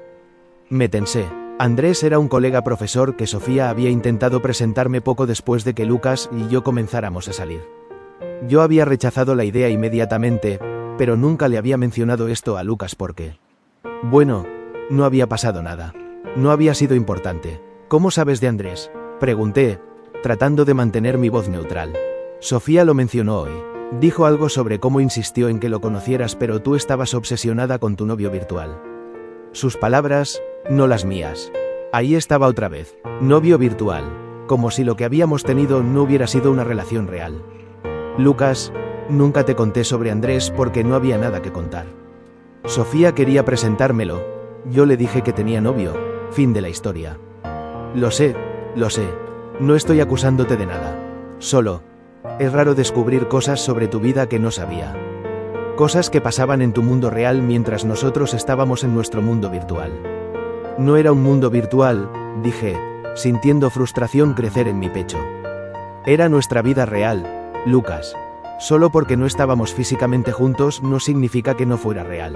Me tensé. Andrés era un colega profesor que Sofía había intentado presentarme poco después de que Lucas y yo comenzáramos a salir. Yo había rechazado la idea inmediatamente, pero nunca le había mencionado esto a Lucas porque... Bueno, no había pasado nada. No había sido importante. ¿Cómo sabes de Andrés?, pregunté, tratando de mantener mi voz neutral. Sofía lo mencionó hoy. Dijo algo sobre cómo insistió en que lo conocieras, pero tú estabas obsesionada con tu novio virtual. Sus palabras, no las mías. Ahí estaba otra vez. Novio virtual. Como si lo que habíamos tenido no hubiera sido una relación real. Lucas, nunca te conté sobre Andrés porque no había nada que contar. Sofía quería presentármelo. Yo le dije que tenía novio. Fin de la historia. Lo sé. No estoy acusándote de nada. Solo, es raro descubrir cosas sobre tu vida que no sabía. Cosas que pasaban en tu mundo real mientras nosotros estábamos en nuestro mundo virtual. No era un mundo virtual, dije, sintiendo frustración crecer en mi pecho. Era nuestra vida real, Lucas. Solo porque no estábamos físicamente juntos no significa que no fuera real.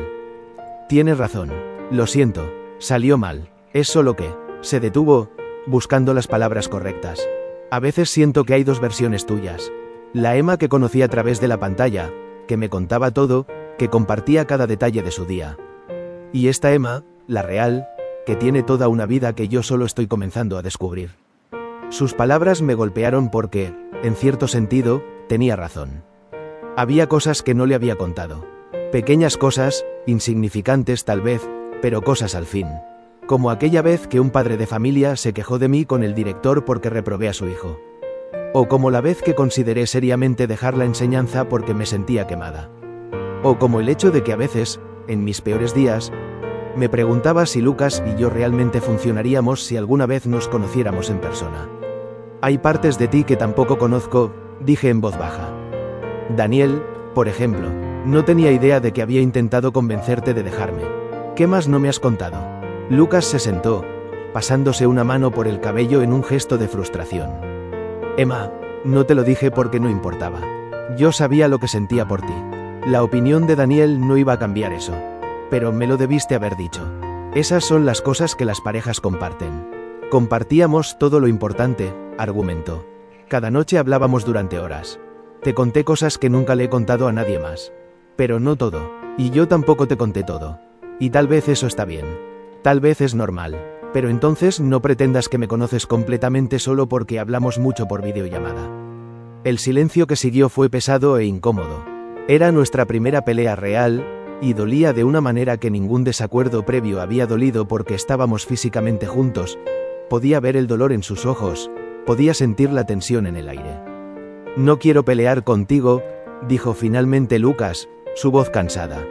Tienes razón. Lo siento. Salió mal. Es solo que... Se detuvo, buscando las palabras correctas. A veces siento que hay dos versiones tuyas. La Emma que conocí a través de la pantalla, que me contaba todo, que compartía cada detalle de su día. Y esta Emma, la real, que tiene toda una vida que yo solo estoy comenzando a descubrir. Sus palabras me golpearon porque, en cierto sentido, tenía razón. Había cosas que no le había contado. Pequeñas cosas, insignificantes tal vez, pero cosas al fin. Como aquella vez que un padre de familia se quejó de mí con el director porque reprobé a su hijo. O como la vez que consideré seriamente dejar la enseñanza porque me sentía quemada. O como el hecho de que a veces, en mis peores días, me preguntaba si Lucas y yo realmente funcionaríamos si alguna vez nos conociéramos en persona. Hay partes de ti que tampoco conozco, dije en voz baja. Daniel, por ejemplo, no tenía idea de que había intentado convencerte de dejarme. ¿Qué más no me has contado? Lucas se sentó, pasándose una mano por el cabello en un gesto de frustración. Emma, no te lo dije porque no importaba. Yo sabía lo que sentía por ti. La opinión de Daniel no iba a cambiar eso. Pero me lo debiste haber dicho. Esas son las cosas que las parejas comparten. Compartíamos todo lo importante, argumentó. Cada noche hablábamos durante horas. Te conté cosas que nunca le he contado a nadie más. Pero no todo. Y yo tampoco te conté todo. Y tal vez eso está bien. Tal vez es normal. Pero entonces no pretendas que me conoces completamente solo porque hablamos mucho por videollamada. El silencio que siguió fue pesado e incómodo. Era nuestra primera pelea real, y dolía de una manera que ningún desacuerdo previo había dolido porque estábamos físicamente juntos. Podía ver el dolor en sus ojos, podía sentir la tensión en el aire. No quiero pelear contigo, dijo finalmente Lucas, su voz cansada.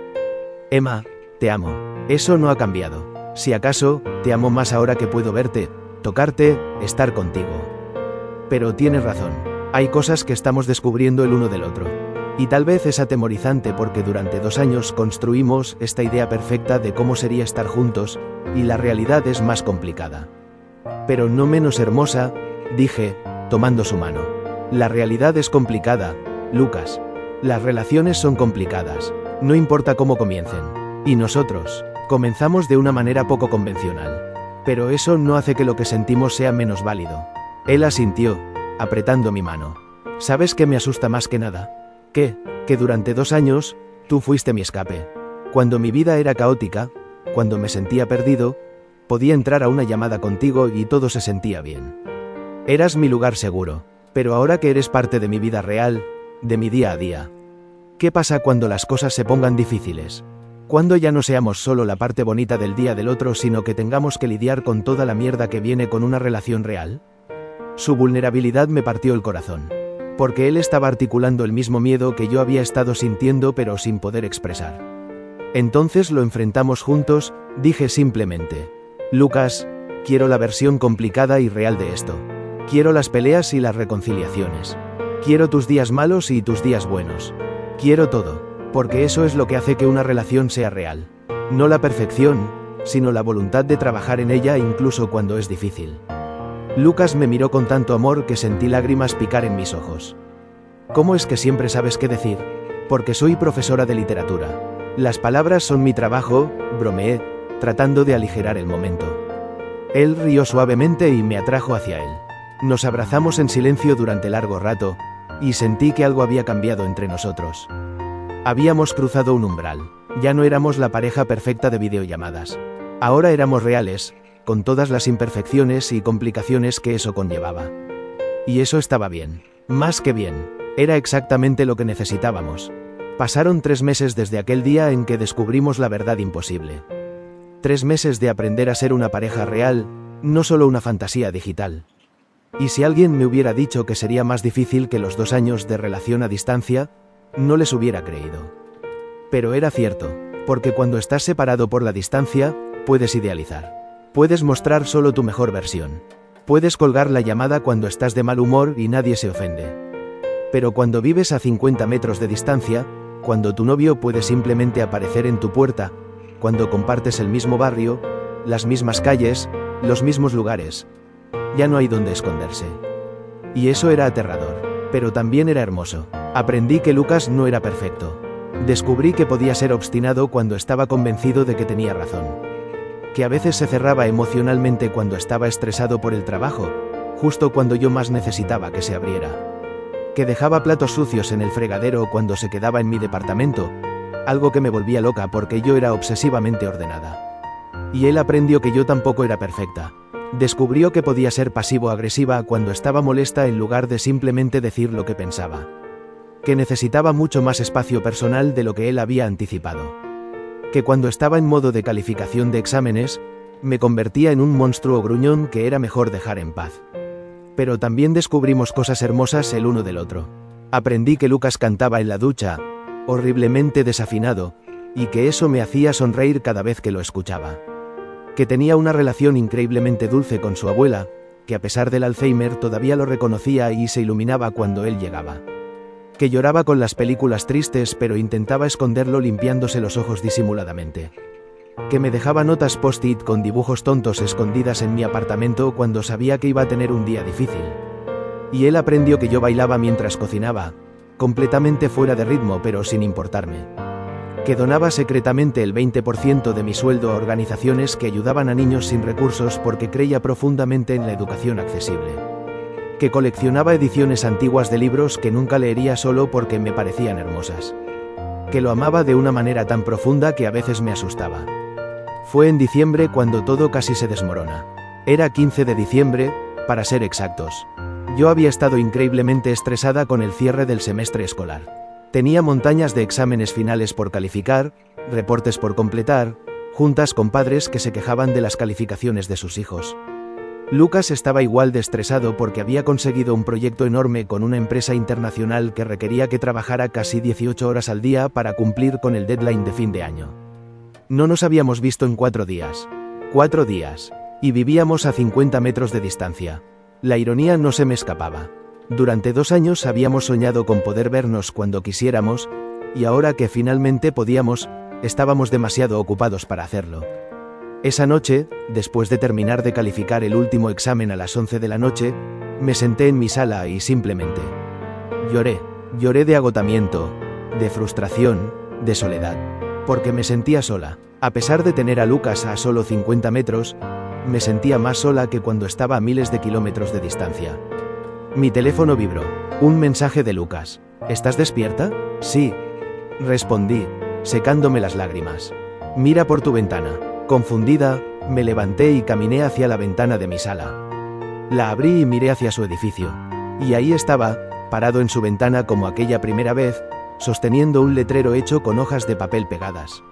Emma, te amo. Eso no ha cambiado. Si acaso, te amo más ahora que puedo verte, tocarte, estar contigo. Pero tienes razón, hay cosas que estamos descubriendo el uno del otro. Y tal vez es atemorizante porque durante 2 años construimos esta idea perfecta de cómo sería estar juntos, y la realidad es más complicada. Pero no menos hermosa, dije, tomando su mano. La realidad es complicada, Lucas. Las relaciones son complicadas, no importa cómo comiencen. Y nosotros, comenzamos de una manera poco convencional. Pero eso no hace que lo que sentimos sea menos válido. Él asintió, apretando mi mano. ¿Sabes qué me asusta más que nada? Que durante 2 años, tú fuiste mi escape. Cuando mi vida era caótica, cuando me sentía perdido, podía entrar a una llamada contigo y todo se sentía bien. Eras mi lugar seguro, pero ahora que eres parte de mi vida real, de mi día a día. ¿Qué pasa cuando las cosas se pongan difíciles? Cuando ya no seamos solo la parte bonita del día del otro, sino que tengamos que lidiar con toda la mierda que viene con una relación real. Su vulnerabilidad me partió el corazón. Porque él estaba articulando el mismo miedo que yo había estado sintiendo pero sin poder expresar. Entonces lo enfrentamos juntos, dije simplemente. Lucas, quiero la versión complicada y real de esto. Quiero las peleas y las reconciliaciones. Quiero tus días malos y tus días buenos. Quiero todo, porque eso es lo que hace que una relación sea real. No la perfección, sino la voluntad de trabajar en ella incluso cuando es difícil. Lucas me miró con tanto amor que sentí lágrimas picar en mis ojos. ¿Cómo es que siempre sabes qué decir? Porque soy profesora de literatura. Las palabras son mi trabajo, bromeé, tratando de aligerar el momento. Él rió suavemente y me atrajo hacia él. Nos abrazamos en silencio durante largo rato, y sentí que algo había cambiado entre nosotros. Habíamos cruzado un umbral. Ya no éramos la pareja perfecta de videollamadas. Ahora éramos reales, con todas las imperfecciones y complicaciones que eso conllevaba. Y eso estaba bien. Más que bien. Era exactamente lo que necesitábamos. Pasaron 3 meses desde aquel día en que descubrimos la verdad imposible. 3 meses de aprender a ser una pareja real, no solo una fantasía digital. Y si alguien me hubiera dicho que sería más difícil que los 2 años de relación a distancia, no les hubiera creído. Pero era cierto, porque cuando estás separado por la distancia, puedes idealizar. Puedes mostrar solo tu mejor versión. Puedes colgar la llamada cuando estás de mal humor y nadie se ofende. Pero cuando vives a 50 metros de distancia, cuando tu novio puede simplemente aparecer en tu puerta, cuando compartes el mismo barrio, las mismas calles, los mismos lugares, ya no hay donde esconderse. Y eso era aterrador, pero también era hermoso. Aprendí que Lucas no era perfecto. Descubrí que podía ser obstinado cuando estaba convencido de que tenía razón. Que a veces se cerraba emocionalmente cuando estaba estresado por el trabajo, justo cuando yo más necesitaba que se abriera. Que dejaba platos sucios en el fregadero cuando se quedaba en mi departamento, algo que me volvía loca porque yo era obsesivamente ordenada. Y él aprendió que yo tampoco era perfecta. Descubrió que podía ser pasivo-agresiva cuando estaba molesta en lugar de simplemente decir lo que pensaba. Que necesitaba mucho más espacio personal de lo que él había anticipado. Que cuando estaba en modo de calificación de exámenes, me convertía en un monstruo gruñón que era mejor dejar en paz. Pero también descubrimos cosas hermosas el uno del otro. Aprendí que Lucas cantaba en la ducha, horriblemente desafinado, y que eso me hacía sonreír cada vez que lo escuchaba. Que tenía una relación increíblemente dulce con su abuela, que a pesar del Alzheimer todavía lo reconocía y se iluminaba cuando él llegaba. Que lloraba con las películas tristes pero intentaba esconderlo limpiándose los ojos disimuladamente. Que me dejaba notas post-it con dibujos tontos escondidas en mi apartamento cuando sabía que iba a tener un día difícil. Y él aprendió que yo bailaba mientras cocinaba, completamente fuera de ritmo pero sin importarme. Que donaba secretamente el 20% de mi sueldo a organizaciones que ayudaban a niños sin recursos porque creía profundamente en la educación accesible. Que coleccionaba ediciones antiguas de libros que nunca leería solo porque me parecían hermosas. Que lo amaba de una manera tan profunda que a veces me asustaba. Fue en diciembre cuando todo casi se desmorona. Era 15 de diciembre, para ser exactos. Yo había estado increíblemente estresada con el cierre del semestre escolar. Tenía montañas de exámenes finales por calificar, reportes por completar, juntas con padres que se quejaban de las calificaciones de sus hijos. Lucas estaba igual de estresado porque había conseguido un proyecto enorme con una empresa internacional que requería que trabajara casi 18 horas al día para cumplir con el deadline de fin de año. No nos habíamos visto en 4 días. 4 días. Y vivíamos a 50 metros de distancia. La ironía no se me escapaba. Durante 2 años habíamos soñado con poder vernos cuando quisiéramos, y ahora que finalmente podíamos, estábamos demasiado ocupados para hacerlo. Esa noche, después de terminar de calificar el último examen a las 11 de la noche, me senté en mi sala y simplemente lloré. Lloré de agotamiento, de frustración, de soledad. Porque me sentía sola. A pesar de tener a Lucas a solo 50 metros, me sentía más sola que cuando estaba a miles de kilómetros de distancia. Mi teléfono vibró. Un mensaje de Lucas. ¿Estás despierta? Sí. Respondí, secándome las lágrimas. Mira por tu ventana. Confundida, me levanté y caminé hacia la ventana de mi sala. La abrí y miré hacia su edificio. Y ahí estaba, parado en su ventana como aquella primera vez, sosteniendo un letrero hecho con hojas de papel pegadas.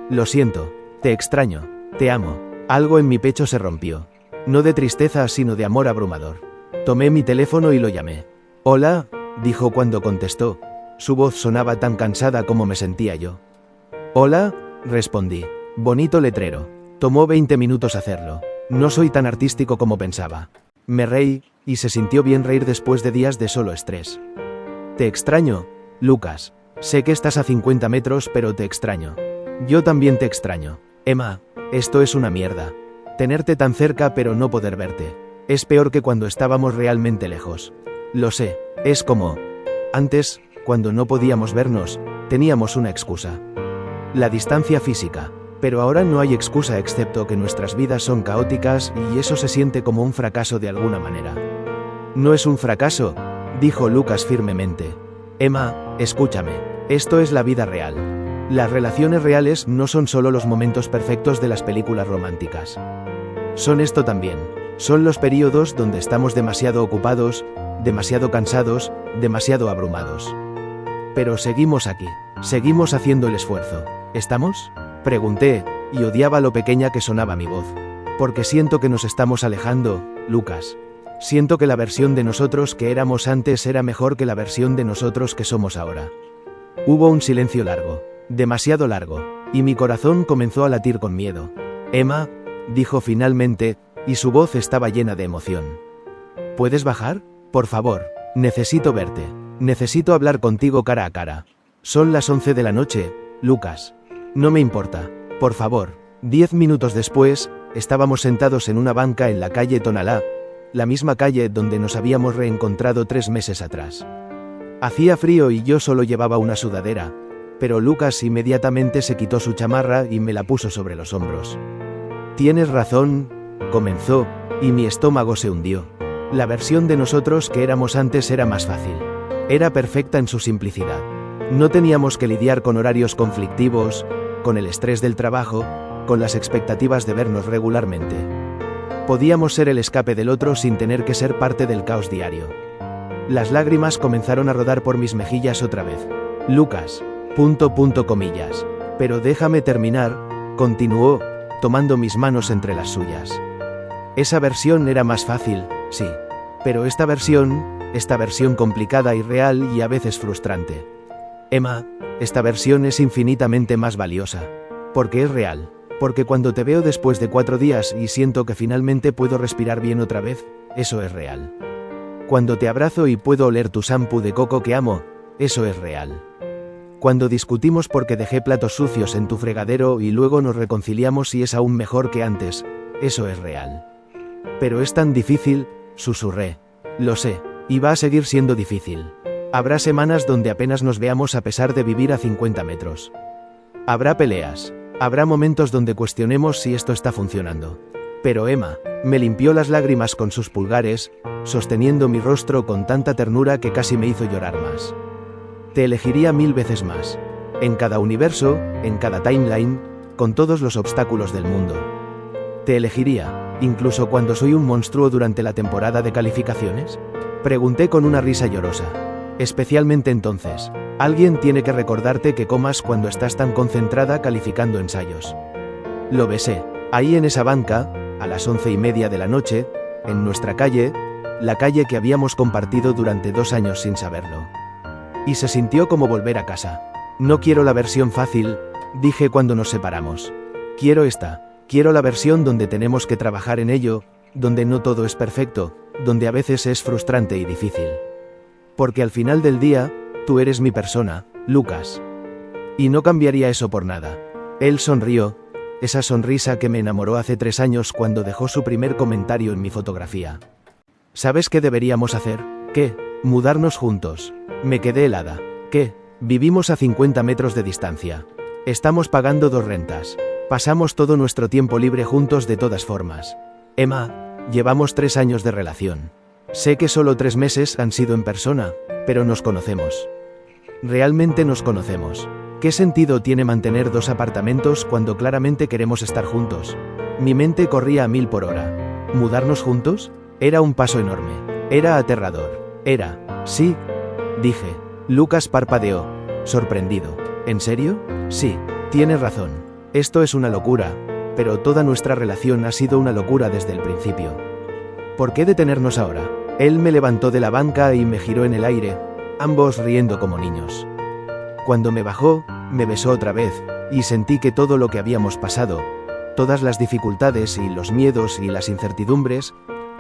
Lo siento, te extraño, te amo. Algo en mi pecho se rompió. No de tristeza sino de amor abrumador. Tomé mi teléfono y lo llamé. Hola, dijo cuando contestó. Su voz sonaba tan cansada como me sentía yo. Hola, respondí. Bonito letrero. Tomó 20 minutos hacerlo. No soy tan artístico como pensaba. Me reí, y se sintió bien reír después de días de solo estrés. Te extraño, Lucas. Sé que estás a 50 metros, pero te extraño. Yo también te extraño. Emma, esto es una mierda. Tenerte tan cerca pero no poder verte. Es peor que cuando estábamos realmente lejos. Lo sé, es como... Antes, cuando no podíamos vernos, teníamos una excusa. La distancia física. Pero ahora no hay excusa excepto que nuestras vidas son caóticas y eso se siente como un fracaso de alguna manera. No es un fracaso, dijo Lucas firmemente. Emma, escúchame. Esto es la vida real. Las relaciones reales no son solo los momentos perfectos de las películas románticas. Son esto también. Son los periodos donde estamos demasiado ocupados, demasiado cansados, demasiado abrumados. Pero seguimos aquí. Seguimos haciendo el esfuerzo. ¿Estamos? Pregunté, y odiaba lo pequeña que sonaba mi voz. Porque siento que nos estamos alejando, Lucas. Siento que la versión de nosotros que éramos antes era mejor que la versión de nosotros que somos ahora. Hubo un silencio largo, demasiado largo, y mi corazón comenzó a latir con miedo. Emma, dijo finalmente, y su voz estaba llena de emoción. ¿Puedes bajar? Por favor, necesito verte. Necesito hablar contigo cara a cara. Son las 11 de la noche, Lucas. No me importa. Por favor. 10 minutos después, estábamos sentados en una banca en la calle Tonalá, la misma calle donde nos habíamos reencontrado 3 meses atrás. Hacía frío y yo solo llevaba una sudadera, pero Lucas inmediatamente se quitó su chamarra y me la puso sobre los hombros. Tienes razón, comenzó, y mi estómago se hundió. La versión de nosotros que éramos antes era más fácil. Era perfecta en su simplicidad. No teníamos que lidiar con horarios conflictivos, con el estrés del trabajo, con las expectativas de vernos regularmente. Podíamos ser el escape del otro sin tener que ser parte del caos diario. Las lágrimas comenzaron a rodar por mis mejillas otra vez. Lucas, ... Pero déjame terminar, continuó, tomando mis manos entre las suyas. Esa versión era más fácil, sí. Pero esta versión complicada y real y a veces frustrante. Emma, esta versión es infinitamente más valiosa. Porque es real. Porque cuando te veo después de 4 días y siento que finalmente puedo respirar bien otra vez, eso es real. Cuando te abrazo y puedo oler tu shampoo de coco que amo, eso es real. Cuando discutimos porque dejé platos sucios en tu fregadero y luego nos reconciliamos y es aún mejor que antes, eso es real. Pero es tan difícil, susurré. Lo sé, y va a seguir siendo difícil. Habrá semanas donde apenas nos veamos a pesar de vivir a 50 metros. Habrá peleas. Habrá momentos donde cuestionemos si esto está funcionando. Pero Emma, me limpió las lágrimas con sus pulgares, sosteniendo mi rostro con tanta ternura que casi me hizo llorar más. Te elegiría 1000 veces más. En cada universo, en cada timeline, con todos los obstáculos del mundo. Te elegiría, incluso cuando soy un monstruo durante la temporada de calificaciones. Pregunté con una risa llorosa. Especialmente entonces. Alguien tiene que recordarte que comas cuando estás tan concentrada calificando ensayos. Lo besé. Ahí en esa banca, a las 11:30 de la noche, en nuestra calle, la calle que habíamos compartido durante 2 años sin saberlo. Y se sintió como volver a casa. No quiero la versión fácil, dije cuando nos separamos. Quiero la versión donde tenemos que trabajar en ello, donde no todo es perfecto, donde a veces es frustrante y difícil. Porque al final del día, tú eres mi persona, Lucas. Y no cambiaría eso por nada. Él sonrió, esa sonrisa que me enamoró hace 3 años cuando dejó su primer comentario en mi fotografía. ¿Sabes qué deberíamos hacer? ¿Qué? Mudarnos juntos. Me quedé helada. ¿Qué? Vivimos a 50 metros de distancia. Estamos pagando 2 rentas. Pasamos todo nuestro tiempo libre juntos de todas formas. Emma, llevamos 3 años de relación. Sé que solo 3 meses han sido en persona, pero nos conocemos. Realmente nos conocemos. ¿Qué sentido tiene mantener 2 apartamentos cuando claramente queremos estar juntos? Mi mente corría a 1000 por hora. ¿Mudarnos juntos? Era un paso enorme. Era aterrador. Sí, dije. Lucas parpadeó, sorprendido. ¿En serio? Sí, tienes razón. Esto es una locura, pero toda nuestra relación ha sido una locura desde el principio. ¿Por qué detenernos ahora? Él me levantó de la banca y me giró en el aire, ambos riendo como niños. Cuando me bajó, me besó otra vez, y sentí que todo lo que habíamos pasado, todas las dificultades y los miedos y las incertidumbres,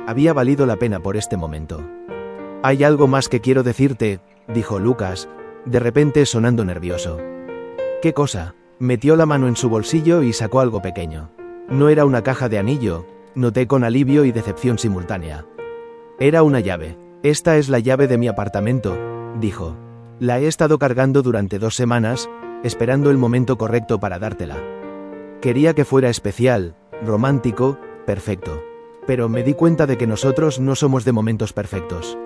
había valido la pena por este momento. Hay algo más que quiero decirte, dijo Lucas, de repente sonando nervioso. ¿Qué cosa? Metió la mano en su bolsillo y sacó algo pequeño. No era una caja de anillo, noté con alivio y decepción simultánea. Era una llave. Esta es la llave de mi apartamento, dijo. La he estado cargando durante 2 semanas, esperando el momento correcto para dártela. Quería que fuera especial, romántico, perfecto. Pero me di cuenta de que nosotros no somos de momentos perfectos.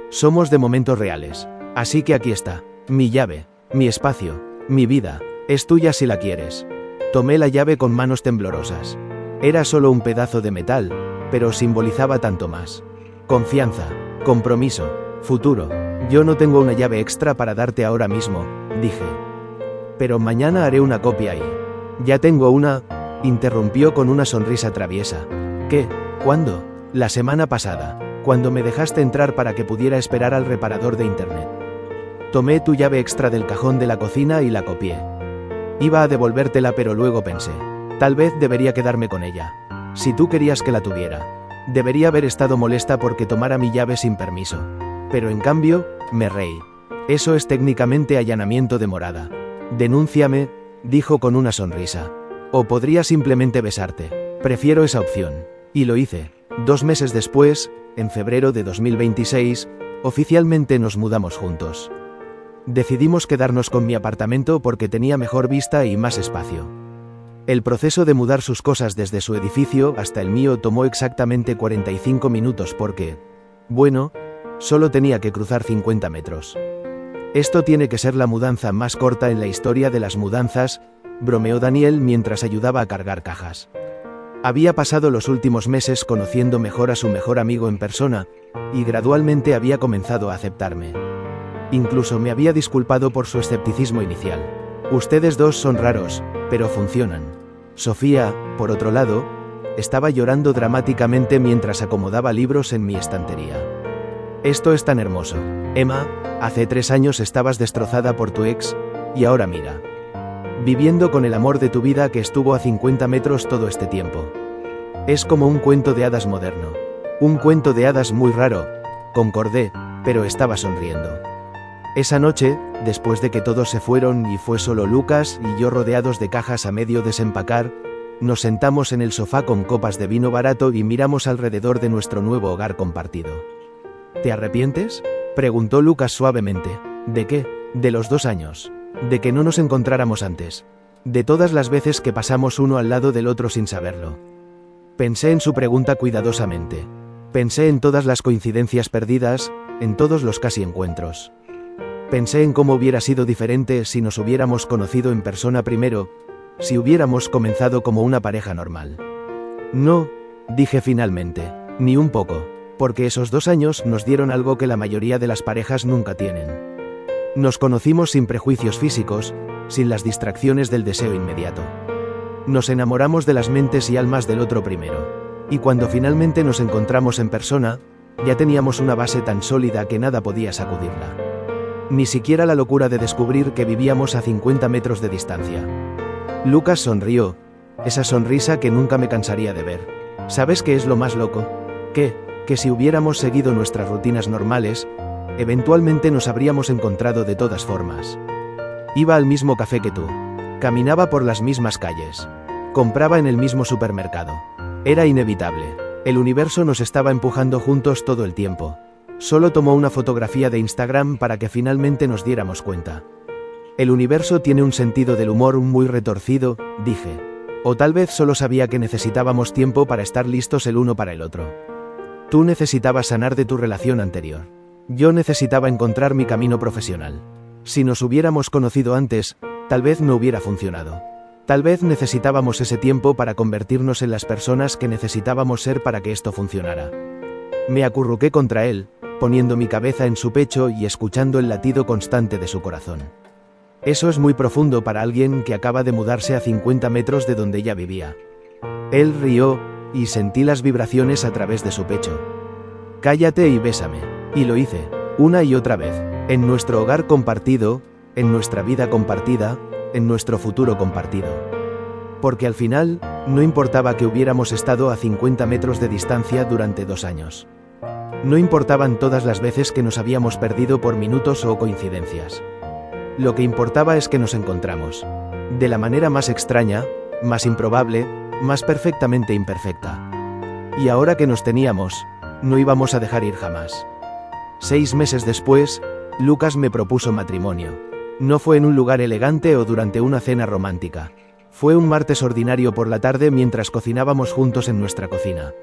Somos de momentos reales. Así que aquí está. Mi llave. Mi espacio. Mi vida. Es tuya si la quieres. Tomé la llave con manos temblorosas. Era solo un pedazo de metal, pero simbolizaba tanto más. Confianza. Compromiso. Futuro. Yo no tengo una llave extra para darte ahora mismo, dije. Pero mañana haré una copia y... Ya tengo una... Interrumpió con una sonrisa traviesa. ¿Qué? ¿Cuándo? La semana pasada, cuando me dejaste entrar para que pudiera esperar al reparador de internet. Tomé tu llave extra del cajón de la cocina y la copié. Iba a devolvértela, pero luego pensé, tal vez debería quedarme con ella. Si tú querías que la tuviera. Debería haber estado molesta porque tomara mi llave sin permiso. Pero en cambio, me reí. Eso es técnicamente allanamiento de morada. Denúnciame, dijo con una sonrisa. O podría simplemente besarte. Prefiero esa opción. Y lo hice. 2 meses después, en febrero de 2026, oficialmente nos mudamos juntos. Decidimos quedarnos con mi apartamento porque tenía mejor vista y más espacio. El proceso de mudar sus cosas desde su edificio hasta el mío tomó exactamente 45 minutos porque, bueno, solo tenía que cruzar 50 metros. Esto tiene que ser la mudanza más corta en la historia de las mudanzas, bromeó Daniel mientras ayudaba a cargar cajas. Había pasado los últimos meses conociendo mejor a su mejor amigo en persona, y gradualmente había comenzado a aceptarme. Incluso me había disculpado por su escepticismo inicial. Ustedes dos son raros, pero funcionan. Sofía, por otro lado, estaba llorando dramáticamente mientras acomodaba libros en mi estantería. Esto es tan hermoso. Emma, hace 3 años estabas destrozada por tu ex, y ahora mira. Viviendo con el amor de tu vida que estuvo a 50 metros todo este tiempo. Es como un cuento de hadas moderno. Un cuento de hadas muy raro, concordé, pero estaba sonriendo. Esa noche, después de que todos se fueron y fue solo Lucas y yo rodeados de cajas a medio desempacar, nos sentamos en el sofá con copas de vino barato y miramos alrededor de nuestro nuevo hogar compartido. ¿Te arrepientes?, preguntó Lucas suavemente. ¿De qué? De los 2 años. De que no nos encontráramos antes. De todas las veces que pasamos uno al lado del otro sin saberlo. Pensé en su pregunta cuidadosamente. Pensé en todas las coincidencias perdidas, en todos los casi encuentros. Pensé en cómo hubiera sido diferente si nos hubiéramos conocido en persona primero, si hubiéramos comenzado como una pareja normal. No, dije finalmente, ni un poco, porque esos 2 años nos dieron algo que la mayoría de las parejas nunca tienen. Nos conocimos sin prejuicios físicos, sin las distracciones del deseo inmediato. Nos enamoramos de las mentes y almas del otro primero. Y cuando finalmente nos encontramos en persona, ya teníamos una base tan sólida que nada podía sacudirla. Ni siquiera la locura de descubrir que vivíamos a 50 metros de distancia. Lucas sonrió, esa sonrisa que nunca me cansaría de ver. ¿Sabes qué es lo más loco? Que si hubiéramos seguido nuestras rutinas normales, eventualmente nos habríamos encontrado de todas formas. Iba al mismo café que tú. Caminaba por las mismas calles. Compraba en el mismo supermercado. Era inevitable. El universo nos estaba empujando juntos todo el tiempo. Solo tomó una fotografía de Instagram para que finalmente nos diéramos cuenta. El universo tiene un sentido del humor muy retorcido, dije. O tal vez solo sabía que necesitábamos tiempo para estar listos el uno para el otro. Tú necesitabas sanar de tu relación anterior. Yo necesitaba encontrar mi camino profesional. Si nos hubiéramos conocido antes, tal vez no hubiera funcionado. Tal vez necesitábamos ese tiempo para convertirnos en las personas que necesitábamos ser para que esto funcionara. Me acurruqué contra él, poniendo mi cabeza en su pecho y escuchando el latido constante de su corazón. Eso es muy profundo para alguien que acaba de mudarse a 50 metros de donde ella vivía. Él rió, y sentí las vibraciones a través de su pecho. Cállate y bésame. Y lo hice, una y otra vez, en nuestro hogar compartido, en nuestra vida compartida, en nuestro futuro compartido. Porque al final, no importaba que hubiéramos estado a 50 metros de distancia durante 2 años. No importaban todas las veces que nos habíamos perdido por minutos o coincidencias. Lo que importaba es que nos encontramos. De la manera más extraña, más improbable, más perfectamente imperfecta. Y ahora que nos teníamos, no íbamos a dejar ir jamás. 6 meses después, Lucas me propuso matrimonio. No fue en un lugar elegante o durante una cena romántica. Fue un martes ordinario por la tarde mientras cocinábamos juntos en nuestra cocina.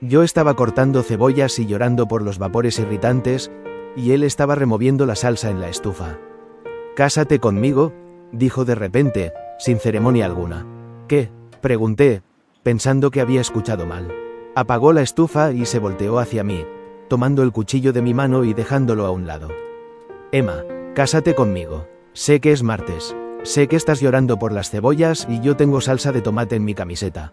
Yo estaba cortando cebollas y llorando por los vapores irritantes, y él estaba removiendo la salsa en la estufa. «Cásate conmigo», dijo de repente, sin ceremonia alguna. «¿Qué?», pregunté, pensando que había escuchado mal. Apagó la estufa y se volteó hacia mí, tomando el cuchillo de mi mano y dejándolo a un lado. «Emma, cásate conmigo. Sé que es martes. Sé que estás llorando por las cebollas y yo tengo salsa de tomate en mi camiseta.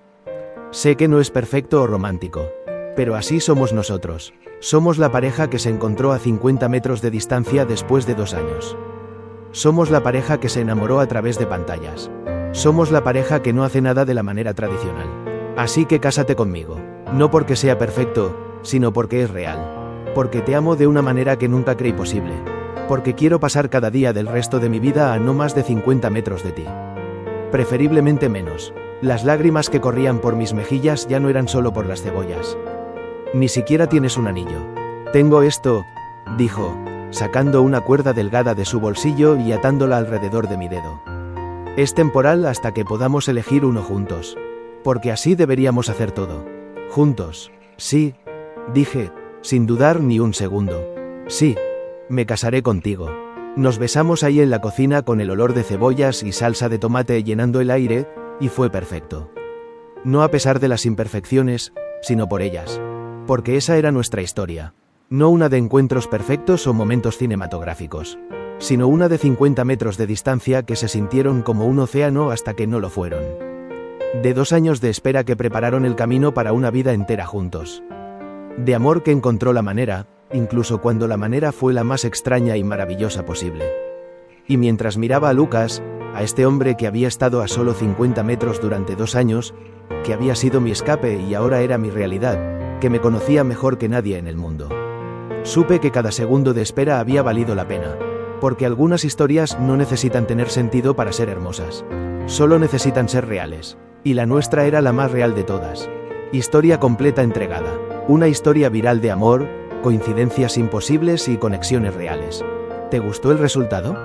Sé que no es perfecto o romántico. Pero así somos nosotros. Somos la pareja que se encontró a 50 metros de distancia después de 2 años. Somos la pareja que se enamoró a través de pantallas. Somos la pareja que no hace nada de la manera tradicional. Así que cásate conmigo. No porque sea perfecto, sino porque es real. Porque te amo de una manera que nunca creí posible. Porque quiero pasar cada día del resto de mi vida a no más de 50 metros de ti. Preferiblemente menos. Las lágrimas que corrían por mis mejillas ya no eran solo por las cebollas. Ni siquiera tienes un anillo. Tengo esto, dijo, sacando una cuerda delgada de su bolsillo y atándola alrededor de mi dedo. Es temporal hasta que podamos elegir uno juntos. Porque así deberíamos hacer todo. Juntos. Sí, dije, sin dudar ni un segundo. Sí, me casaré contigo. Nos besamos ahí en la cocina con el olor de cebollas y salsa de tomate llenando el aire, y fue perfecto. No a pesar de las imperfecciones, sino por ellas. Porque esa era nuestra historia. No una de encuentros perfectos o momentos cinematográficos, sino una de 50 metros de distancia que se sintieron como un océano hasta que no lo fueron. De 2 años de espera que prepararon el camino para una vida entera juntos. De amor que encontró la manera, incluso cuando la manera fue la más extraña y maravillosa posible. Y mientras miraba a Lucas, a este hombre que había estado a solo 50 metros durante 2 años, que había sido mi escape y ahora era mi realidad, que me conocía mejor que nadie en el mundo. Supe que cada segundo de espera había valido la pena, porque algunas historias no necesitan tener sentido para ser hermosas. Solo necesitan ser reales. Y la nuestra era la más real de todas. Historia completa entregada. Una historia viral de amor, coincidencias imposibles y conexiones reales. ¿Te gustó el resultado?